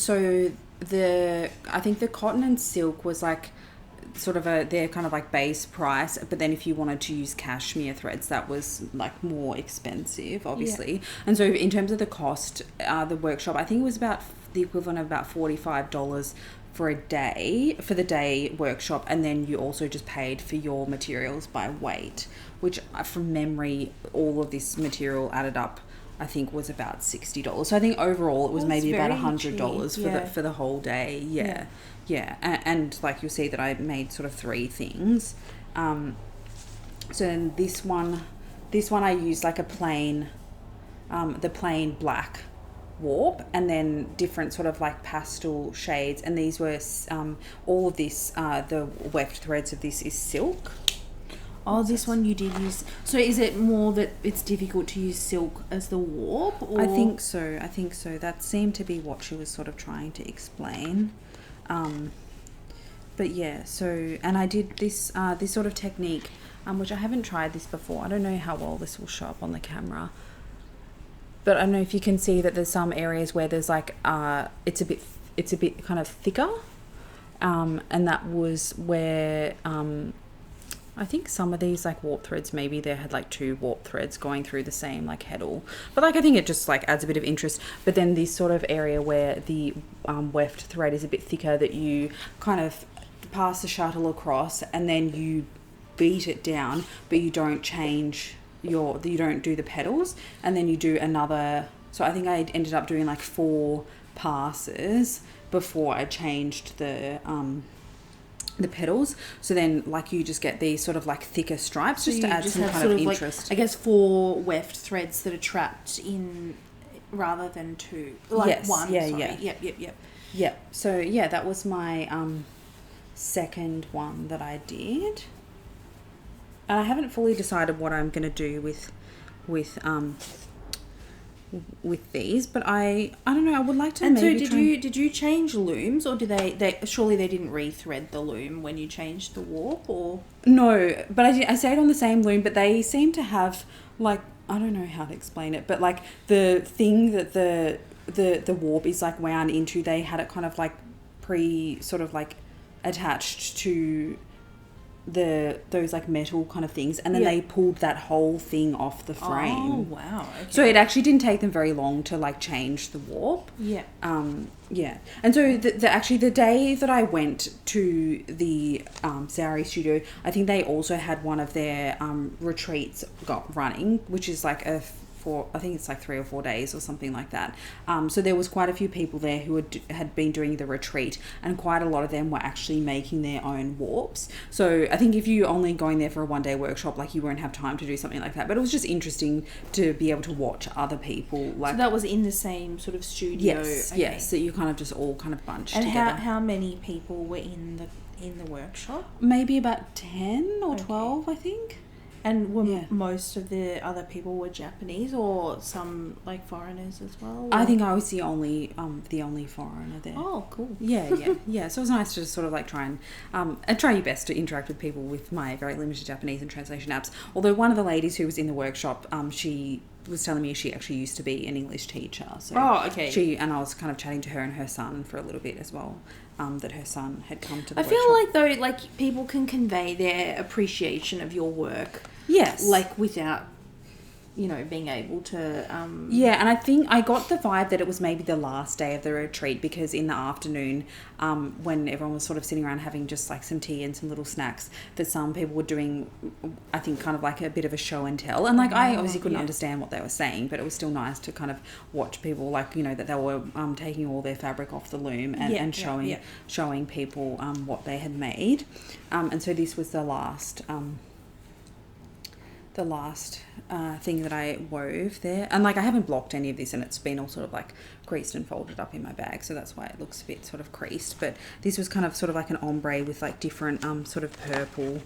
the cotton and silk was like sort of their kind of like base price, but then if you wanted to use cashmere threads, that was like more expensive, obviously. Yeah. And so in terms of the cost, the workshop, I think it was about the equivalent of about $45 for the day workshop, and then you also just paid for your materials by weight, which from memory all of this material added up I think was about $60. So I think overall it was maybe about $100 for the whole day. Yeah. And like you'll see that I made sort of 3 things. So then this one I used like a plain, the plain black warp, and then different sort of like pastel shades, and these were all of this the weft threads of this is silk. Oh, this one you did use. So is it more that it's difficult to use silk as the warp? Or? I think so. That seemed to be what she was sort of trying to explain. But yeah, so, and I did this this sort of technique, which I haven't tried this before. I don't know how well this will show up on the camera, but I don't know if you can see that there's some areas where there's like it's a bit kind of thicker, and that was where I think some of these like warp threads, maybe they had like 2 warp threads going through the same like heddle, but like I think it just like adds a bit of interest. But then this sort of area where the weft thread is a bit thicker, that you kind of pass the shuttle across and then you beat it down, but you don't you don't do the petals, and then you do another. So I think I ended up doing like 4 passes before I changed the petals. So then like you just get these sort of like thicker stripes, just to add some kind of interest. Like, I guess 4 weft threads that are trapped in rather than 2. Like yes, one. Yeah, sorry. yeah. Yep. So yeah, that was my second one that I did. And I haven't fully decided what I'm going to do with these, but I don't know, I would like to. And maybe so did you change looms, or did they surely they didn't rethread the loom when you changed the warp? Or no, but I stayed on the same loom, but they seem to have like, I don't know how to explain it, but like the thing that the warp is like wound into, they had it kind of like sort of like attached to those like metal kind of things, and then they pulled that whole thing off the frame. Oh wow. Okay. So it actually didn't take them very long to like change the warp. Yeah. And so the day that I went to the sari studio, I think they also had one of their retreats got running, which is like I think it's like 3 or 4 days or something like that. So there was quite a few people there who had been doing the retreat, and quite a lot of them were actually making their own warps. So I think if you only going there for a 1-day workshop, like you won't have time to do something like that. But it was just interesting to be able to watch other people. Like, so that was in the same sort of studio. Yes, okay. Yes. So you kind of just all kind of bunched together. And how many people were in the workshop? Maybe about 10 or 12, I think. And were most of the other people were Japanese, or some like foreigners as well? Or? I think I was the only foreigner there. Oh, cool. Yeah. So it was nice to just sort of like try and try your best to interact with people with my very limited Japanese and translation apps. Although one of the ladies who was in the workshop, she was telling me she actually used to be an English teacher. So okay. I was kind of chatting to her and her son for a little bit as well. That her son had come to the I workshop. feel like though, like people can convey their appreciation of your work. Yes. Like without, being able to. Yeah, and I think I got the vibe that it was maybe the last day of the retreat, because in the afternoon, when everyone was sort of sitting around having just like some tea and some little snacks, that some people were doing, I think, kind of like a bit of a show and tell. And like I obviously couldn't understand what they were saying, but it was still nice to kind of watch people, like, that they were taking all their fabric off the loom and showing people what they had made. And so this was the last thing that I wove there, and like I haven't blocked any of this, and it's been all sort of like creased and folded up in my bag, so that's why it looks a bit sort of creased. But this was kind of sort of like an ombre with like different sort of purple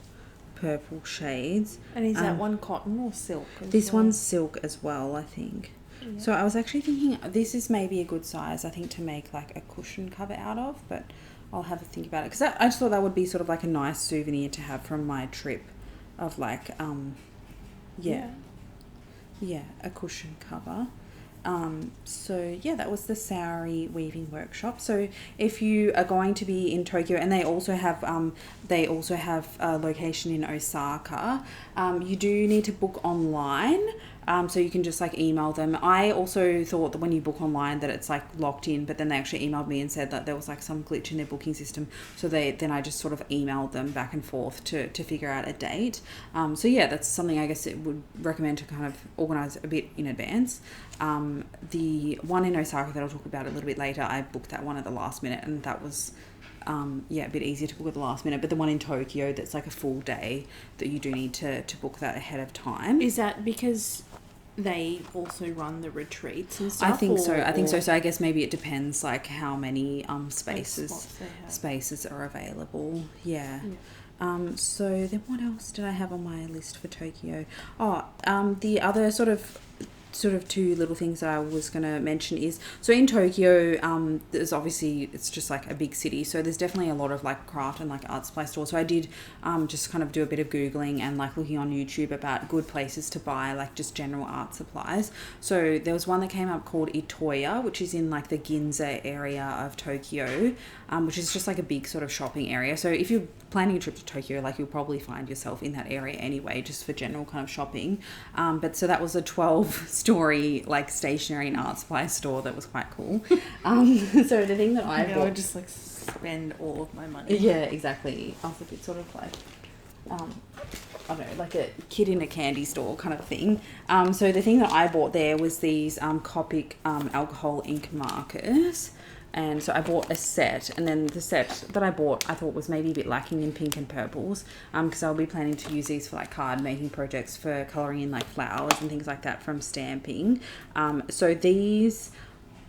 shades. And is that one cotton or silk? This one's silk as well, I think. Yeah. So I was actually thinking this is maybe a good size, I think, to make like a cushion cover out of, but I'll have a think about it, because I just thought that would be sort of like a nice souvenir to have from my trip, of like a cushion cover. So yeah, that was the sari weaving workshop. So if you are going to be in Tokyo, and they also have a location in Osaka, you do need to book online. So you can just like email them. I also thought that when you book online that it's like locked in, but then they actually emailed me and said that there was like some glitch in their booking system. So then I just sort of emailed them back and forth to figure out a date. So yeah, that's something I guess it would recommend to kind of organise a bit in advance. The one in Osaka that I'll talk about a little bit later, I booked that one at the last minute, and that was a bit easier to book at the last minute. But the one in Tokyo, that's like a full day, that you do need to book that ahead of time. Is that because they also run the retreats and stuff? I think so. So I guess maybe it depends like how many spaces are available. Yeah. So then what else did I have on my list for Tokyo? The other sort of two little things that I was going to mention is, so in Tokyo, there's obviously, it's just like a big city, so there's definitely a lot of like craft and like art supply stores. So I did just kind of do a bit of Googling and like looking on YouTube about good places to buy like just general art supplies. So there was one that came up called Itoya, which is in like the Ginza area of Tokyo, which is just like a big sort of shopping area. So if you're planning a trip to Tokyo, like you'll probably find yourself in that area anyway, just for general kind of shopping. But so that was a 12-story like stationery and art supply store that was quite cool. So the thing that I bought, I would just like spend all of my money. Yeah, exactly. I was a bit sort of like I don't know, like a kid in a candy store kind of thing. So the thing that I bought there was these Copic alcohol ink markers. And so I bought a set, and then the set that I bought I thought was maybe a bit lacking in pink and purples, because I'll be planning to use these for like card making projects, for colouring in like flowers and things like that from stamping. So these,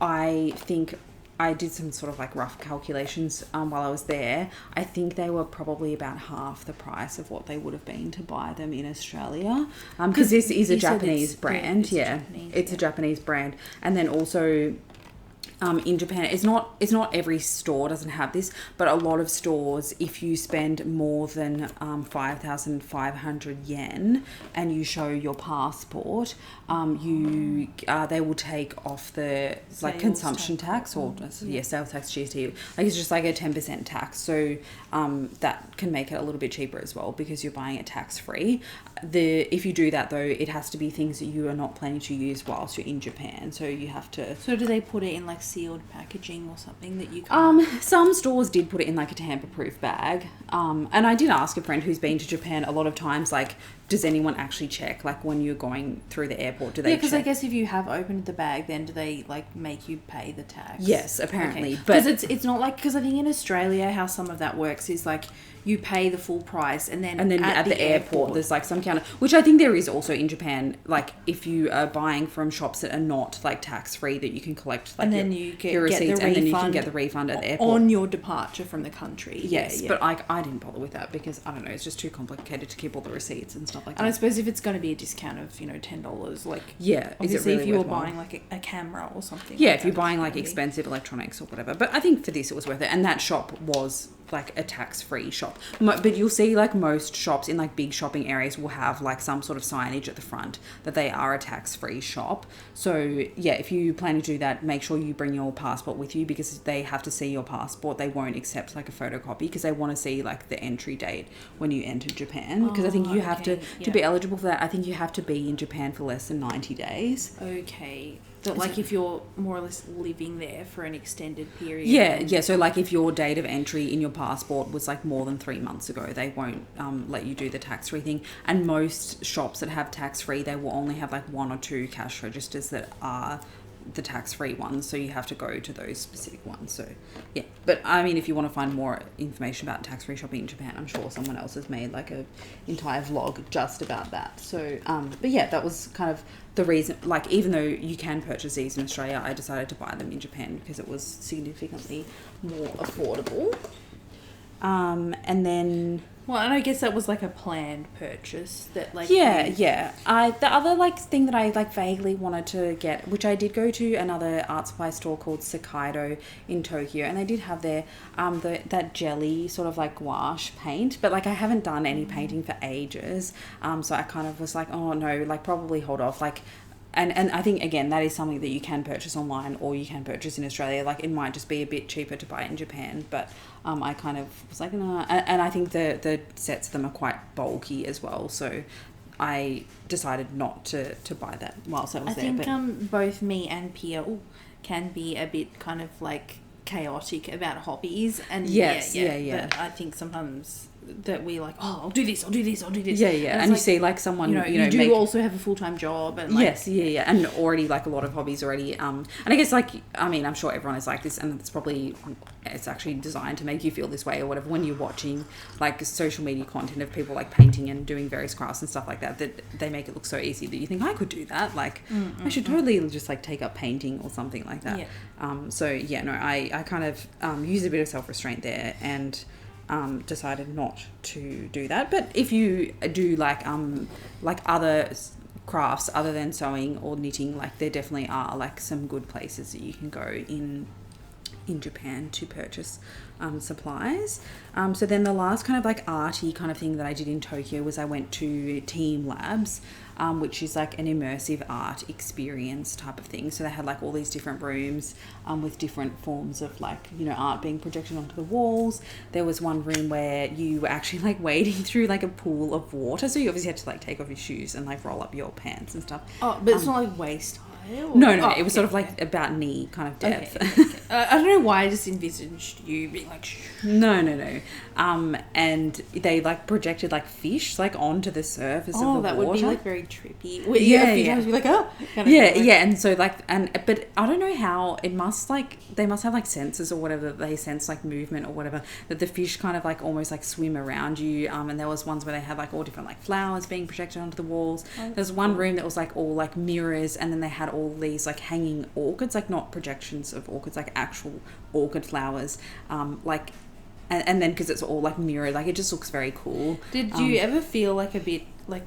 I think I did some sort of like rough calculations while I was there. I think they were probably about half the price of what they would have been to buy them in Australia, because this is a Japanese brand. It's a Japanese brand. And then also in Japan, it's not every store doesn't have this, but a lot of stores, if you spend more than 5,500 yen and you show your passport, they will take off the like consumption tax or sales tax, GST. Like it's just like a 10% tax. So that can make it a little bit cheaper as well, because you're buying it tax free. If you do that though, it has to be things that you are not planning to use whilst you're in Japan. So you have to. So do they put it in like sealed packaging or something that you can... Some stores did put it in like a tamper-proof bag, and I did ask a friend who's been to Japan a lot of times, like, does anyone actually check, like, when you're going through the airport, do they check? Because I guess if you have opened the bag, then do they like make you pay the tax? Yes, apparently. Okay. Because it's not like, because I think in Australia how some of that works is like you pay the full price, and then at the airport there's like some counter, which I think there is also in Japan, like if you are buying from shops that are not like tax free, that you can collect like, and then you get your receipts, and then you can get the refund at the airport on your departure from the country. Yes, but I didn't bother with that, because I don't know, it's just too complicated to keep all the receipts and stuff like that. And I suppose if it's going to be a discount of $10, like really obviously if you were worthwhile? Buying like a camera or something, if you're buying like expensive electronics or whatever. But I think for this it was worth it, and that shop was like a tax-free shop. But you'll see like most shops in like big shopping areas will have like some sort of signage at the front that they are a tax-free shop. So yeah, if you plan to do that, make sure you bring your passport with you, because they have to see your passport. They won't accept like a photocopy, because they want to see like the entry date when you enter Japan, because I think you have to be eligible for that. I think you have to be in Japan for less than 90 days. Okay. But like if you're more or less living there for an extended period. Yeah. So like if your date of entry in your passport was like more than 3 months ago, they won't let you do the tax-free thing. And most shops that have tax-free, they will only have like 1 or 2 cash registers that are the tax-free ones, so you have to go to those specific ones. So yeah, but I mean, if you want to find more information about tax-free shopping in Japan, I'm sure someone else has made like a entire vlog just about that. So but yeah, that was kind of the reason, like, even though you can purchase these in Australia, I decided to buy them in Japan because it was significantly more affordable. And then well, and I guess that was like a planned purchase that like the other like thing that I like vaguely wanted to get, which I did go to another art supply store called Sakaido in Tokyo, and they did have their that jelly sort of like gouache paint, but like I haven't done any painting for ages, so I kind of was like, oh no, like probably hold off, like. And I think, again, that is something that you can purchase online or you can purchase in Australia. Like, it might just be a bit cheaper to buy it in Japan. But I kind of was like, no. And I think the sets of them are quite bulky as well. So I decided not to buy that whilst I was there. I think both me and Pia can be a bit kind of, like, chaotic about hobbies. And yes, But I think sometimes that we like, oh, I'll do this. Yeah. And you see like someone, you do also have a full-time job. And like, yes, yeah. And already like a lot of hobbies already. And I guess like, I mean, I'm sure everyone is like this, and it's actually designed to make you feel this way or whatever when you're watching like social media content of people like painting and doing various crafts and stuff like that, that they make it look so easy that you think I could do that. Like I should totally just like take up painting or something like that. Yeah. So yeah, no, I kind of use a bit of self-restraint there and decided not to do that. But if you do like other crafts other than sewing or knitting, like there definitely are like some good places that you can go in Japan to purchase supplies. So then the last kind of like arty kind of thing that I did in Tokyo was I went to Team Labs, which is like an immersive art experience type of thing. So they had like all these different rooms with different forms of like, art being projected onto the walls. There was one room where you were actually like wading through like a pool of water. So you obviously had to like take off your shoes and like roll up your pants and stuff. Oh, but it's not like waist high? No, it was sort of like about knee kind of depth. Okay. I don't know why I just envisaged you being like... No. And they like projected like fish like onto the surface of the water. Oh, that would be like very trippy. Yeah. Be like, oh. And so like, but I don't know how, they must have like sensors or whatever that they sense like movement or whatever, that the fish kind of like almost like swim around you. And there was ones where they had like all different like flowers being projected onto the walls. There's one room that was like all like mirrors, and then they had all these like hanging orchids, like not projections of orchids, like actual orchid flowers, like, and then because it's all like mirrored, like it just looks very cool. Did you ever feel like a bit like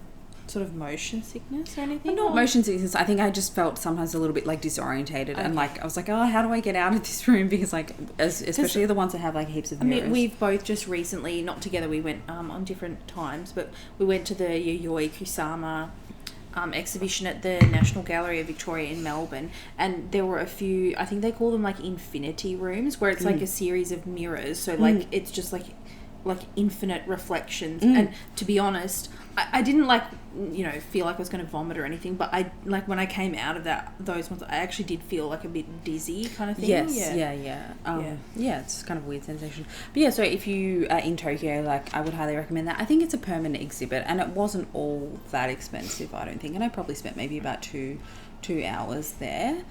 sort of motion sickness or anything? Not motion sickness. I think I just felt sometimes a little bit like disorientated, and like I was like, oh, how do I get out of this room? Because like, especially the ones that have like heaps of mirrors. I mean, we've both just recently, not together, we went on different times, but we went to the Yayoi Kusama exhibition at the National Gallery of Victoria in Melbourne, and there were a few, I think they call them like infinity rooms, where it's like a series of mirrors, so like it's just like infinite reflections. And to be honest, I didn't like, feel like I was going to vomit or anything, but I like when I came out of those ones, I actually did feel like a bit dizzy kind of thing. Yes, yeah, it's kind of a weird sensation. But yeah, so if you are in Tokyo, like I would highly recommend that. I think it's a permanent exhibit, and it wasn't all that expensive, I don't think, and I probably spent maybe about two hours there.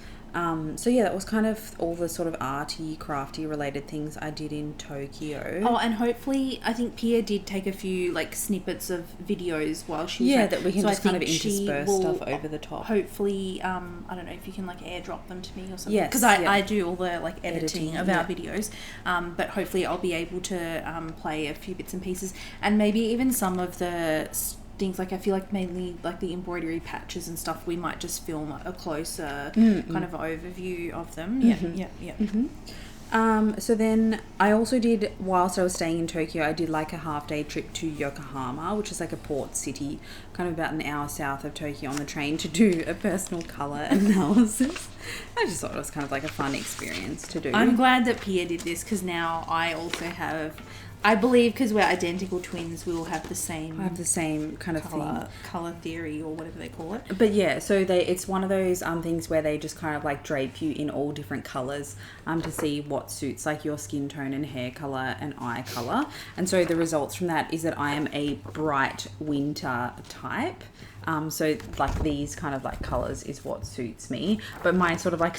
So yeah, that was kind of all the sort of arty, crafty related things I did in Tokyo. Oh, and hopefully, I think Pia did take a few like snippets of videos while she was that we can just kind of intersperse stuff over the top. Hopefully, I don't know if you can like airdrop them to me or something. Yes, because I do all the like editing of our videos. But hopefully, I'll be able to play a few bits and pieces, and maybe even some of the things, like I feel like mainly like the embroidery patches and stuff, we might just film a closer kind of overview of them. So then I also did, whilst I was staying in Tokyo, I did like a half-day trip to Yokohama, which is like a port city, kind of about an hour south of Tokyo on the train, to do a personal colour analysis. I just thought it was kind of like a fun experience to do. I'm glad that Pia did this, because now I also have, I believe, because we're identical twins, we will have the same. I have the same kind of color theory, or whatever they call it. But yeah, so it's one of those things where they just kind of like drape you in all different colours to see what suits like your skin tone and hair colour and eye colour. And so the results from that is that I am a bright winter type. So like these kind of like colours is what suits me. But my sort of like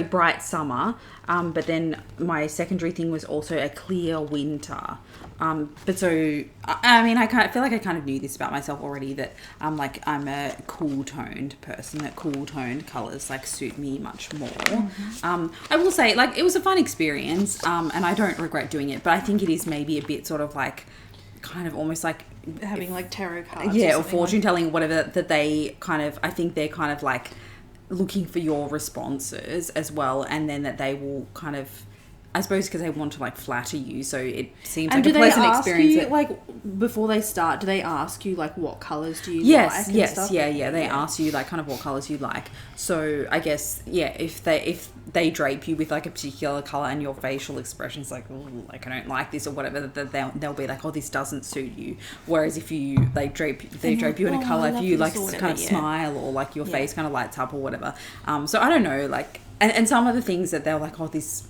bright summer. But then my secondary thing was also a clear winter. But so, I mean, feel like I kind of knew this about myself already, that I'm a cool toned person, that cool toned colours like suit me much more. Mm-hmm. I will say, like, it was a fun experience, and I don't regret doing it, but I think it is maybe a bit sort of like, kind of almost like having like tarot cards, or fortune telling, or whatever, that they kind of, I think they're kind of like looking for your responses as well, and then that they will kind of, I suppose, because they want to like flatter you, so it seems like a pleasant experience. You, like, before they start, do they ask you like what colours do you like? Yes, they ask you like kind of what colours you like. So I guess if they drape you with like a particular colour and your facial expression's like, ooh, like I don't like this or whatever, they'll be like, oh, this doesn't suit you. Whereas if they drape you in a colour, if you like kind of smile, or like your face kind of lights up or whatever. So I don't know, like. And some of the things that they're like, oh, this,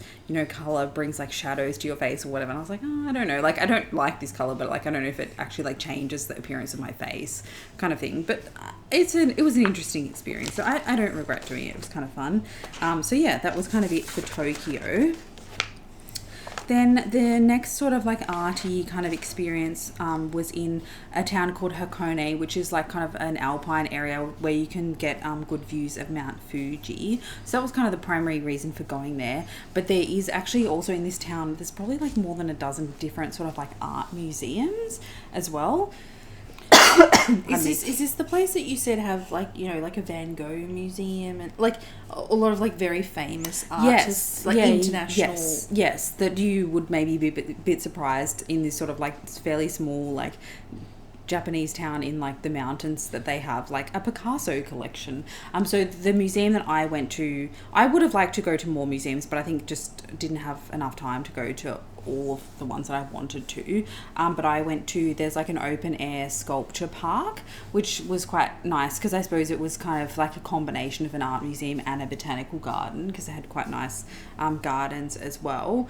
colour brings like shadows to your face or whatever. And I was like, oh, I don't know. Like, I don't like this colour, but like, I don't know if it actually like changes the appearance of my face, kind of thing. But it was an interesting experience. So I don't regret doing it. It was kind of fun. So yeah, that was kind of it for Tokyo. Then the next sort of like arty kind of experience was in a town called Hakone, which is like kind of an alpine area where you can get good views of Mount Fuji. So that was kind of the primary reason for going there. But there is actually also in this town, there's probably like more than a dozen different sort of like art museums as well. Is this the place that you said have like like a Van Gogh museum and like a lot of like very famous artists, international? Yes, that you would maybe be a bit surprised in this sort of like fairly small like Japanese town in like the mountains, that they have like a Picasso collection. So the museum that I went to, I would have liked to go to more museums, but I think just didn't have enough time to go to all of the ones that I wanted to. But I went to, there's like an open air sculpture park, which was quite nice because I suppose it was kind of like a combination of an art museum and a botanical garden, because they had quite nice gardens as well.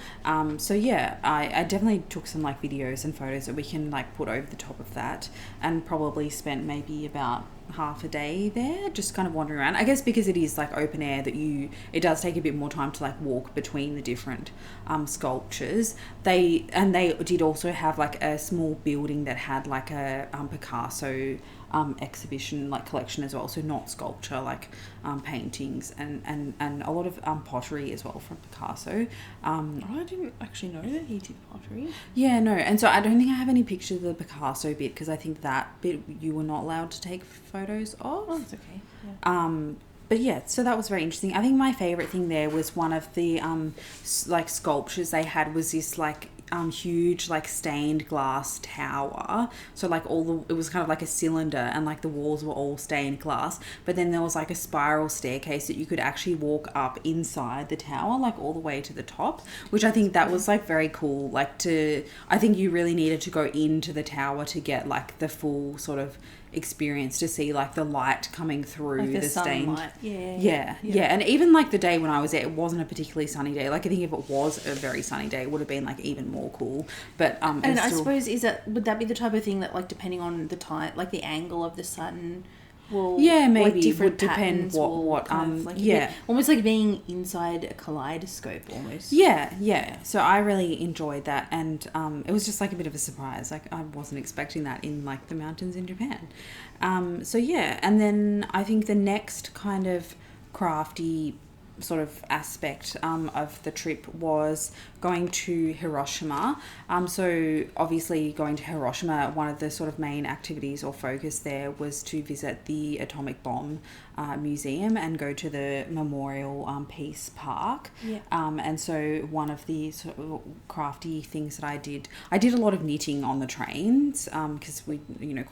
So yeah, I definitely took some like videos and photos that we can like put over the top of that, and probably spent maybe about half a day there just kind of wandering around, I guess, because it is like open air, that it does take a bit more time to like walk between the different sculptures. They did also have like a small building that had like a Picasso exhibition like collection as well, so not sculpture, like paintings and a lot of pottery as well from Picasso. I didn't actually know that he did pottery. Yeah, no, and so I don't think I have any pictures of the Picasso bit, because I think that bit you were not allowed to take photos of. Oh, that's okay. Yeah. But yeah, so that was very interesting. I think my favourite thing there was one of the like sculptures they had was this like huge like stained glass tower. So like it was kind of like a cylinder, and like the walls were all stained glass, but then there was like a spiral staircase that you could actually walk up inside the tower, like all the way to the top, which I think that was like very cool. I think you really needed to go into the tower to get like the full sort of experience, to see like the light coming through like the stained sunlight. Yeah. And even like the day when I was there, it wasn't a particularly sunny day. Like I think if it was a very sunny day, it would have been like even more cool. But and I suppose would that be the type of thing that like depending on the time, like the angle of the sun will, maybe like different would depend what almost like being inside a kaleidoscope almost. So I really enjoyed that, and it was just like a bit of a surprise. Like I wasn't expecting that in like the mountains in Japan. And then I think the next kind of crafty sort of aspect of the trip was going to Hiroshima. So obviously going to Hiroshima, one of the sort of main activities or focus there was to visit the atomic bomb museum and go to the Memorial Peace Park. Yeah. And so one of the sort of crafty things that I did a lot of knitting on the trains, because we,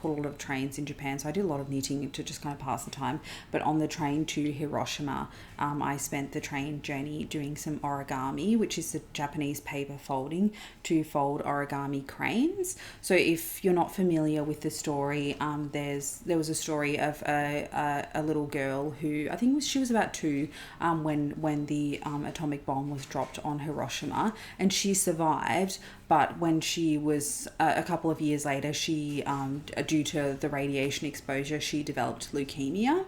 caught a lot of trains in Japan. So I did a lot of knitting to just kind of pass the time. But on the train to Hiroshima, I spent the train journey doing some origami, which is the Japanese paper folding to fold origami cranes. So if you're not familiar with the story, there was a story of a little girl who I think she was about 2 when the atomic bomb was dropped on Hiroshima, and she survived. But when she was a couple of years later, she due to the radiation exposure, she developed leukemia.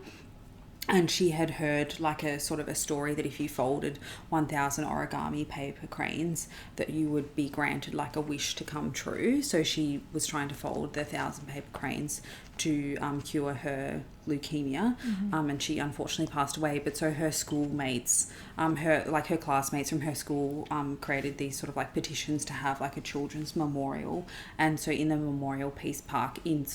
And she had heard like a sort of a story that if you folded 1,000 origami paper cranes, that you would be granted like a wish to come true. So she was trying to fold the 1,000 paper cranes to cure her leukemia, and she unfortunately passed away. But so her schoolmates, her classmates from her school, created these sort of like petitions to have like a children's memorial, and so in the Memorial Peace Park, in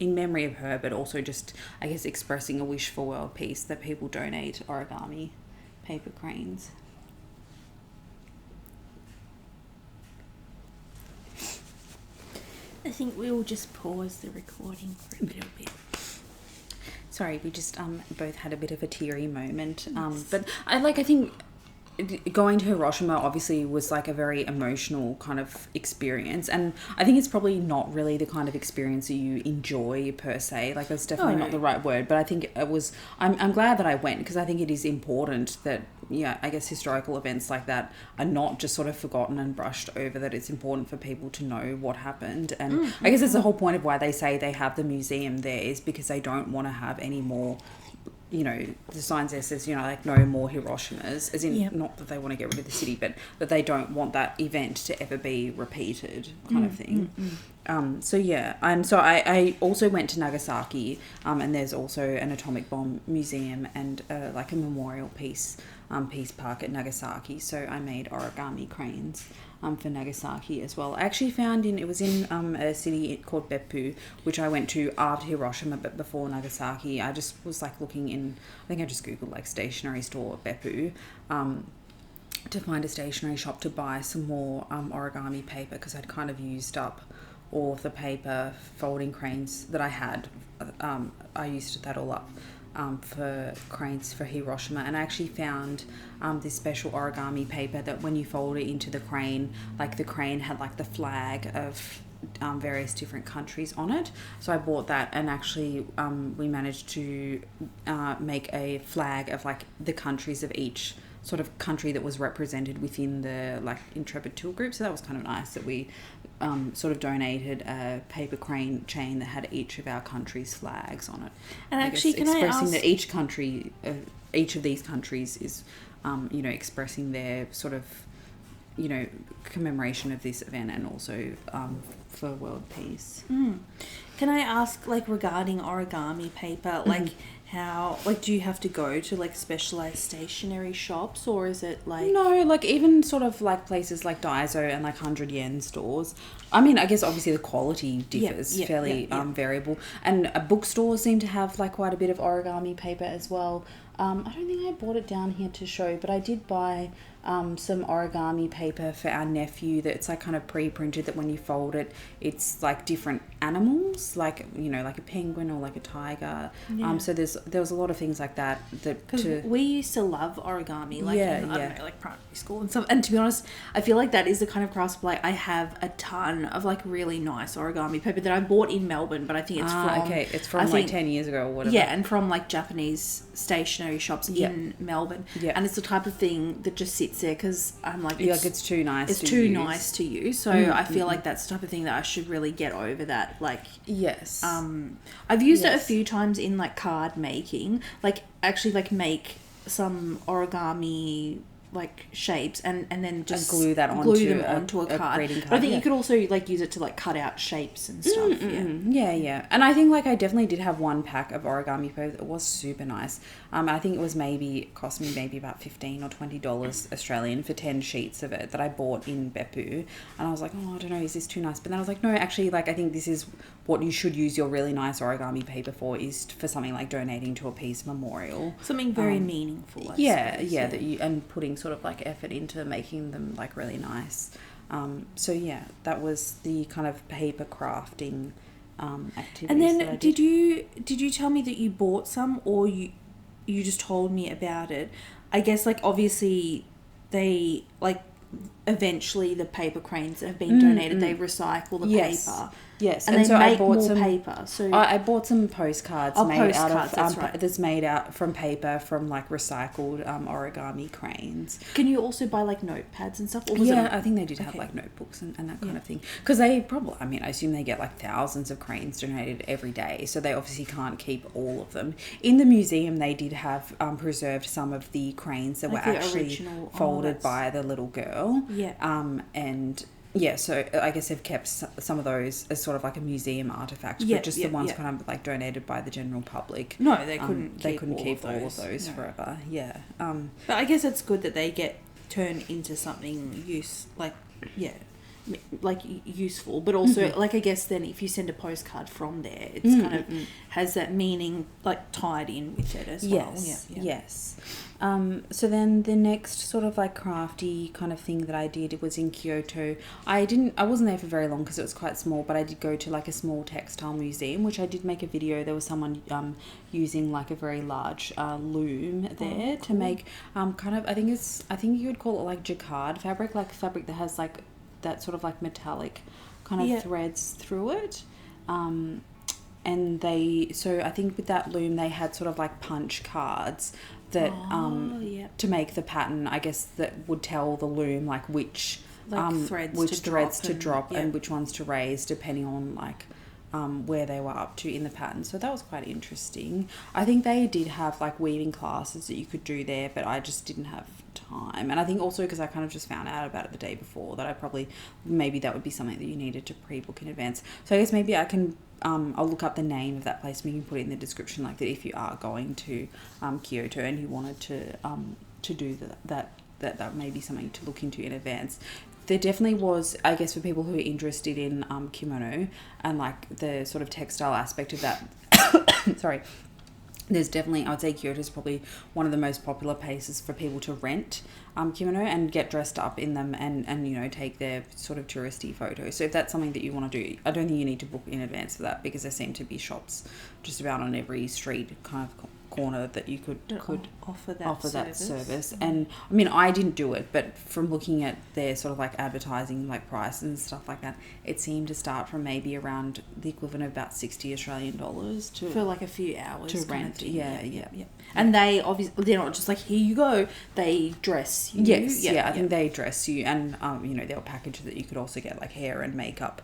memory of her, but also just I guess expressing a wish for world peace, that people donate origami paper cranes. I think we will just pause the recording for a little bit. Sorry, we just both had a bit of a teary moment. But I think going to Hiroshima obviously was like a very emotional kind of experience, and I think it's probably not really the kind of experience that you enjoy per se. Like that's definitely not the right word, but I think it was. I'm glad that I went, because I think it is important that I guess historical events like that are not just sort of forgotten and brushed over. That it's important for people to know what happened, and I guess it's the whole point of why they say they have the museum there, is because they don't want to have any more. The signs there says, like no more Hiroshimas, as in not that they want to get rid of the city, but that they don't want that event to ever be repeated kind of thing. And so I also went to Nagasaki, and there's also an atomic bomb museum and like a memorial peace park at Nagasaki. So I made origami cranes for Nagasaki as well. I actually found it was in a city called Beppu, which I went to after Hiroshima but before Nagasaki. I just was like looking in, I think I just googled like stationery store Beppu to find a stationery shop to buy some more origami paper, because I'd kind of used up all of the paper folding cranes that I had. I used that all up for cranes for Hiroshima, and I actually found this special origami paper that when you fold it into the crane, like the crane had like the flag of various different countries on it. So I bought that, and actually we managed to make a flag of like the countries of each sort of country that was represented within the like Intrepid Tool group. So that was kind of nice that we sort of donated a paper crane chain that had each of our countries' flags on it. And actually, can I ask, that each country, each of these countries is, expressing their sort of, commemoration of this event, and also for world peace. Can I ask, like, regarding origami paper, like, how, like, do you have to go to, like, specialised stationery shops, or is it, like... No, like, even sort of, like, places like Daiso and, like, 100 yen stores. I mean, I guess, obviously, the quality differs fairly variable. And bookstores seem to have, like, quite a bit of origami paper as well. I don't think I brought it down here to show, but I did buy some origami paper for our nephew that's like kind of pre-printed, that when you fold it, it's like different animals, like, like a penguin or like a tiger. So there was a lot of things like that. Because we used to love origami, like in, I don't know, like primary school and stuff. And to be honest, I feel like that is the kind of craft supply. I have a ton of like really nice origami paper that I bought in Melbourne, but I think it's it's from like 10 years ago or whatever. Yeah, and from like Japanese stationery shops in Melbourne. Yeah. And it's the type of thing that just sits there, because I'm like, it's too nice. It's too nice to use. So I feel like that's the type of thing that I should really get over that. Like, yes. I've used it a few times in like card making, like actually like make some origami like shapes and then just glue them onto a card. greeting card. But I think you could also like use it to like cut out shapes and stuff. Yeah. And I think like I definitely did have one pack of origami paper that was super nice. I think it was cost me maybe about $15 or $20 Australian for 10 sheets of it that I bought in Beppu. And I was like, oh, I don't know, is this too nice? But then I was like, no, actually, like I think this is what you should use your really nice origami paper for, is for something like donating to a peace memorial. Something very meaningful. Yeah, that you, and putting sort of like effort into making them like really nice. So yeah, that was the kind of paper crafting activities. And then did you tell me that you bought some, or you just told me about it? I guess like obviously they like eventually the paper cranes that have been donated, they recycle the paper. Yes, and they so make I bought more some paper. So I bought some postcards made out of that's made out from paper from like recycled origami cranes. Can you also buy like notepads and stuff? Or was I think they did have like notebooks and that kind of thing, because they probably, I mean, I assume they get like thousands of cranes donated every day, so they obviously can't keep all of them. In the museum, they did have preserved some of the cranes that like were actually original, folded by the little girl. And so I guess they've kept some of those as sort of like a museum artifact, but just the ones kind of like donated by the general public. No, they couldn't. Keep all of those forever. Yeah. But I guess it's good that they get turned into something useful. But also, like I guess then if you send a postcard from there, it's kind of has that meaning like tied in with it as well. Yes. So then the next sort of like crafty kind of thing that I did was in Kyoto. I wasn't there for very long because it was quite small, but I did go to like a small textile museum, which I did make a video. There was someone using like a very large loom there to make kind of, I think you would call it like jacquard fabric, like fabric that has like that sort of like metallic kind of threads through it. And so I think with that loom they had sort of like punch cards that to make the pattern, I guess, that would tell the loom like which threads to drop and which ones to raise depending on like where they were up to in the pattern. So that was quite interesting. I think they did have like weaving classes that you could do there, but I just didn't have time. And I think also because I kind of just found out about it the day before, that maybe that would be something that you needed to pre-book in advance. So I guess maybe I can I'll look up the name of that place and we can put it in the description, like that if you are going to Kyoto and you wanted to do that may be something to look into in advance. There definitely was, I guess, for people who are interested in kimono and like the sort of textile aspect of that. Sorry. There's definitely, I would say Kyoto is probably one of the most popular places for people to rent kimono and get dressed up in them and you know, take their sort of touristy photos. So if that's something that you want to do, I don't think you need to book in advance for that, because there seem to be shops just about on every street kind of corner that you could offer that service. And I mean, I didn't do it, but from looking at their sort of like advertising like prices and stuff like that, it seemed to start from maybe around the equivalent of about $60 Australian for like a few hours to rent. Yeah. And they obviously, they're not just like, here you go, they dress you. Yes, I think they dress you, and you know, they'll package that you could also get like hair and makeup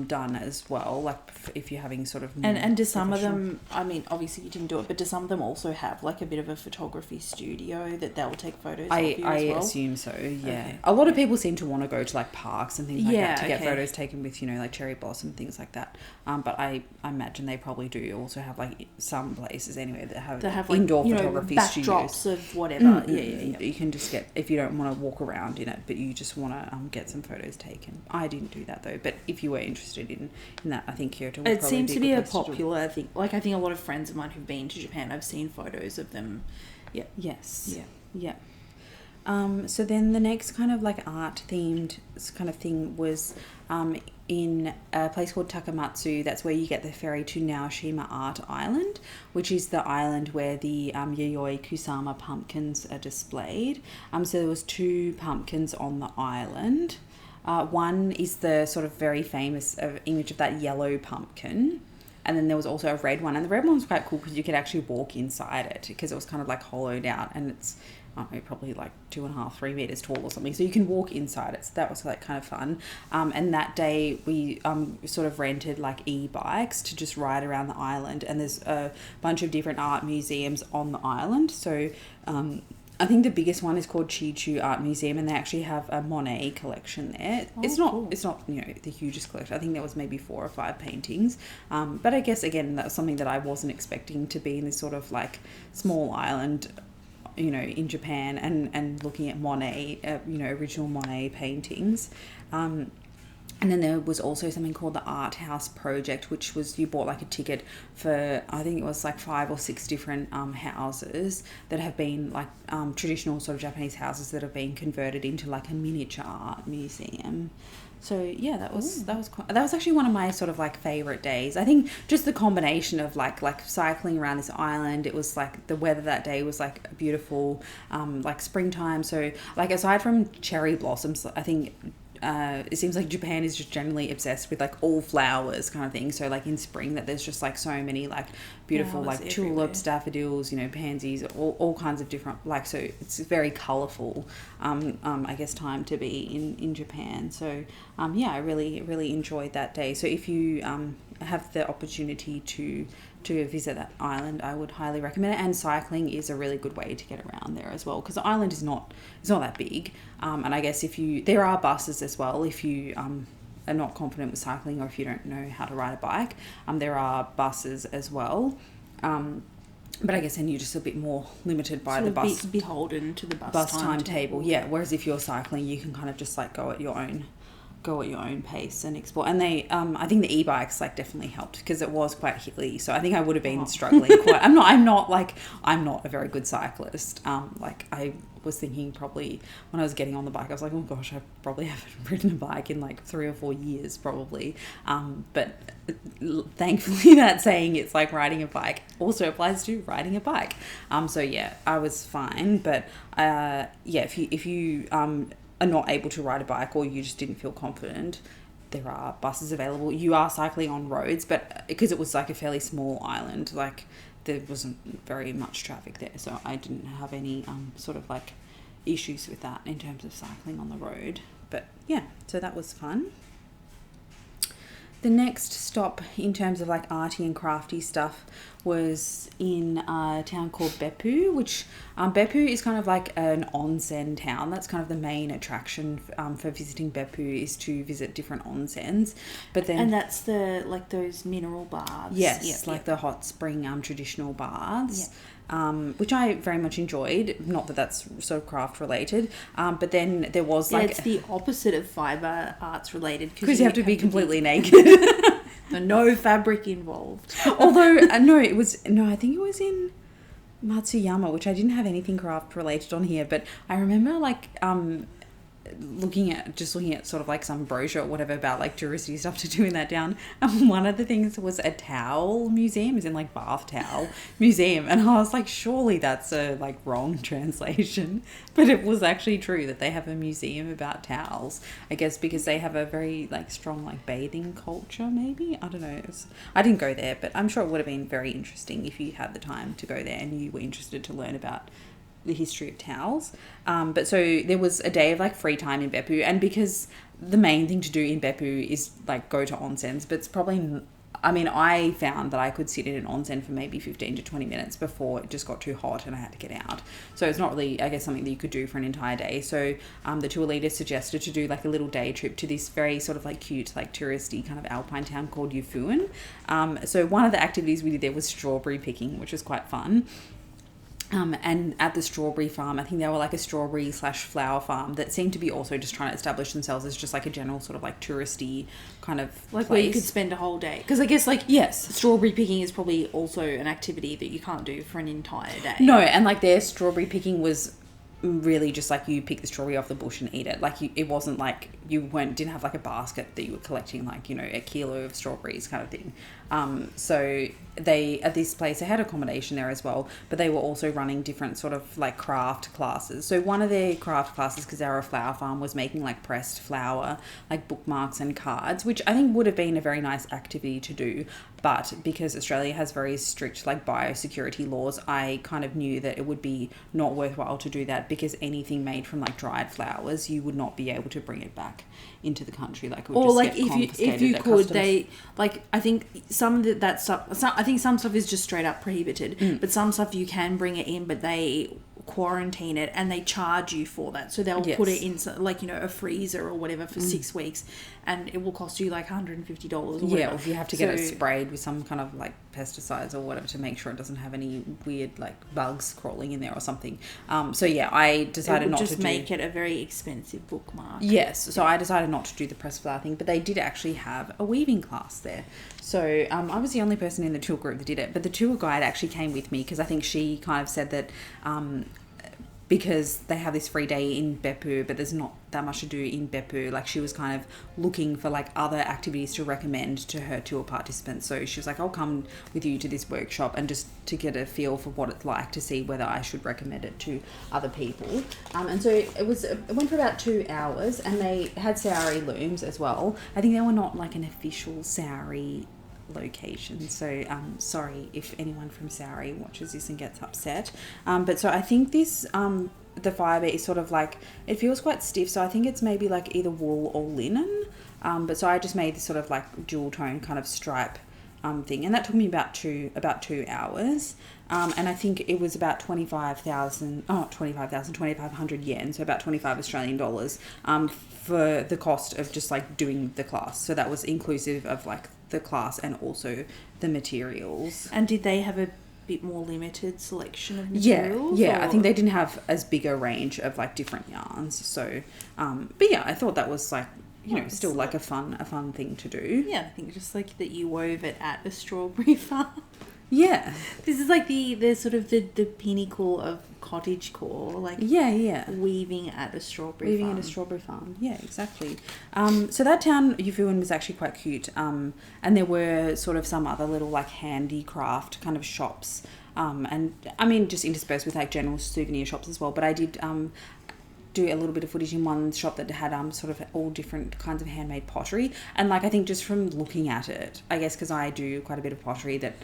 done as well, like if you're having sort of and do some of them, I mean, obviously you didn't do it, but do some of them also have like a bit of a photography studio that they'll take photos of you as well? I assume so, yeah. Okay. A lot of people seem to want to go to like parks and things like that to get photos taken with, you know, like cherry blossom, things like that. But I imagine they probably do also have like some places anyway that have like, indoor photography studios of whatever. You can just get, if you don't want to walk around in it, but you just want to get some photos taken. I didn't do that though, but if you were interested in that, I think Kyoto would probably seems to be a popular thing. Like I think a lot of friends of mine who've been to Japan, I've seen photos of them. Yeah. Yes. Yeah. So then the next kind of like art themed kind of thing was in a place called Takamatsu. That's where you get the ferry to Naoshima Art Island, which is the island where the Yayoi Kusama pumpkins are displayed. So there was 2 pumpkins on the island. One is the sort of very famous image of that yellow pumpkin. And then there was also a red one. And the red one was quite cool because you could actually walk inside it, because it was kind of like hollowed out, and it's probably like 2.5-3 meters tall or something. So you can walk inside it. So that was like kind of fun. And that day we sort of rented like e-bikes to just ride around the island. And there's a bunch of different art museums on the island. So I think the biggest one is called Chichu Art Museum, and they actually have a Monet collection there. It's not cool. it's not, you know, the hugest collection. I think there was maybe 4 or 5 paintings. But I guess, again, that's something that I wasn't expecting to be in this sort of like small island, you know, in Japan, and looking at Monet, you know, original Monet paintings. And then there was also something called the Art House Project, which was, you bought like a ticket for, I think it was like 5 or 6 different houses that have been like traditional sort of Japanese houses that have been converted into like a miniature art museum. So yeah, that was actually one of my sort of like favorite days. I think just the combination of like cycling around this island. It was like the weather that day was like beautiful, like springtime. So like aside from cherry blossoms, I think it seems like Japan is just generally obsessed with like all flowers kind of thing. So like in spring, that there's just like so many like beautiful like tulips, daffodils, you know, pansies, all kinds of different, like, so it's very colourful I guess time to be in Japan. So yeah, I really enjoyed that day. So if you have the opportunity to visit that island, I would highly recommend it. And cycling is a really good way to get around there as well, because the island is not that big, and I guess there are buses as well if you are not confident with cycling, or if you don't know how to ride a bike, there are buses as well, but I guess then you're just a bit more limited by the bus, beholden to the bus timetable. Yeah, whereas if you're cycling, you can kind of just like go at your own pace and explore. And they I think the e-bikes like definitely helped, because it was quite hilly, so I think I would have been struggling quite. I'm not a very good cyclist. Like I was thinking probably when I was getting on the bike, I was like, oh gosh, I probably haven't ridden a bike in like 3 or 4 years probably, but thankfully that saying, it's like riding a bike, also applies to riding a bike. So yeah, I was fine. But yeah, if you are not able to ride a bike, or you just didn't feel confident, there are buses available. You are cycling on roads, but because it was like a fairly small island, like there wasn't very much traffic there, so I didn't have any sort of like issues with that in terms of cycling on the road. But yeah, so that was fun. The next stop in terms of like arty and crafty stuff was in a town called Beppu, which Beppu is kind of like an onsen town. That's kind of the main attraction for visiting Beppu, is to visit different onsens. But then, and that's the like those mineral baths. Yes, the hot spring traditional baths. Yep. Which I very much enjoyed. Not that that's sort of craft related, but then there was like... it's the opposite of fibre arts related. Because you have to be completely naked. No fabric involved. Although, I think it was in Matsuyama, which I didn't have anything craft related on here, but I remember like... looking at sort of like some brochure or whatever about like touristy stuff to do in that town, and one of the things was a towel museum, as in like bath towel museum, and I was like, surely that's a like wrong translation, but it was actually true that they have a museum about towels, I guess because they have a very like strong like bathing culture, maybe, I don't know. I didn't go there, but I'm sure it would have been very interesting if you had the time to go there and you were interested to learn about the history of towels. But so there was a day of like free time in Beppu, and because the main thing to do in Beppu is like go to onsens, but it's probably, I mean, I found that I could sit in an onsen for maybe 15 to 20 minutes before it just got too hot and I had to get out. So it's not really, I guess, something that you could do for an entire day. So the tour leader suggested to do like a little day trip to this very sort of like cute, like touristy kind of alpine town called Yufuin. So one of the activities we did there was strawberry picking, which was quite fun. And at the strawberry farm, I think they were like a strawberry / flower farm that seemed to be also just trying to establish themselves as just like a general sort of like touristy kind of like place. Where you could spend a whole day. Because I guess like, yes, strawberry picking is probably also an activity that you can't do for an entire day. No, and like their strawberry picking was really just like you pick the strawberry off the bush and eat it. Like it wasn't like you didn't have like a basket that you were collecting like, you know, a kilo of strawberries kind of thing. So they, at this place, they had accommodation there as well, but they were also running different sort of like craft classes. So one of their craft classes, because they were a flower farm, was making like pressed flower, like bookmarks and cards, which I think would have been a very nice activity to do. But because Australia has very strict like biosecurity laws, I kind of knew that it would be not worthwhile to do that, because anything made from like dried flowers, you would not be able to bring it back into the country. Like, it would or just like get if you could, customs. they like, I think some of that stuff. I think some stuff is just straight up prohibited, but some stuff you can bring it in, but they quarantine it, and they charge you for that. So they'll put it in like, you know, a freezer or whatever for 6 weeks, and it will cost you like $150 or whatever. Yeah, or if you have to get it sprayed with some kind of like pesticides or whatever to make sure it doesn't have any weird like bugs crawling in there or something. So yeah, I decided not to make it a very expensive bookmark. Yes, so I decided not to do the press flower thing, but they did actually have a weaving class there. So I was the only person in the tour group that did it, but the tour guide actually came with me because I think she kind of said that because they have this free day in Beppu, but there's not that much to do in Beppu. Like, she was kind of looking for like other activities to recommend to her tour participants. So she was like, I'll come with you to this workshop and just to get a feel for what it's like to see whether I should recommend it to other people. And so it went for about 2 hours, and they had sari looms as well. I think they were not like an official sari location, so sorry if anyone from Sari watches this and gets upset, but so I think this the fibre is sort of like, it feels quite stiff, so I think it's maybe like either wool or linen, but so I just made this sort of like dual tone kind of stripe thing, and that took me about 2 hours, and I think it was about 2,500 yen, so about 25 Australian dollars, for the cost of just like doing the class. So that was inclusive of like the class and also the materials. And did they have a bit more limited selection of materials? Yeah, I think they didn't have as big a range of like different yarns. So, but yeah, I thought that was like, you know, still like a fun thing to do. Yeah, I think just like that you wove it at a strawberry farm. Yeah. This is like the sort of the pinnacle of cottage core, like weaving at a strawberry farm. Yeah, exactly. So that town Yufuin was actually quite cute, and there were sort of some other little like handicraft kind of shops, and I mean just interspersed with like general souvenir shops as well, but I did do a little bit of footage in one shop that had sort of all different kinds of handmade pottery, and like I think just from looking at it, I guess because I do quite a bit of pottery, that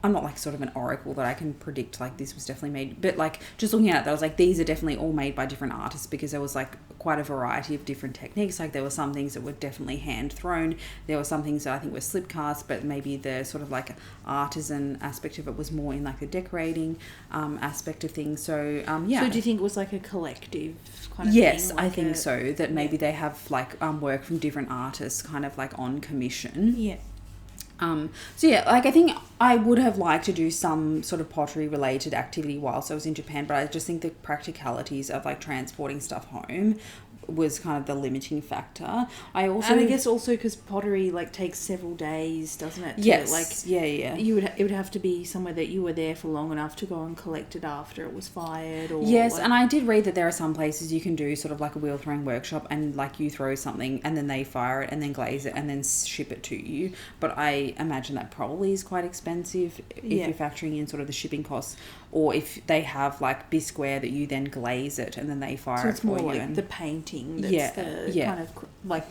I'm not like sort of an oracle that I can predict like this was definitely made, but like just looking at it, I was like, these are definitely all made by different artists, because there was like quite a variety of different techniques. Like there were some things that were definitely hand thrown, there were some things that I think were slip cast, but maybe the sort of like artisan aspect of it was more in like the decorating aspect of things. So yeah. So do you think it was like a collective kind of yes, thing? I think so, that maybe they have like work from different artists kind of like on commission. Yeah. So yeah, like I think I would have liked to do some sort of pottery related activity whilst I was in Japan, but I just think the practicalities of like transporting stuff home was kind of the limiting factor. And I guess also because pottery like takes several days, doesn't it? Yes. Like it would have to be somewhere that you were there for long enough to go and collect it after it was fired. Or yes, and I did read that there are some places you can do sort of like a wheel throwing workshop, and like you throw something and then they fire it and then glaze it and then ship it to you. But I imagine that probably is quite expensive if you're factoring in sort of the shipping costs, or if they have like bisqueware that you then glaze it and then they fire it for you. So it's more like the painting that's kind of like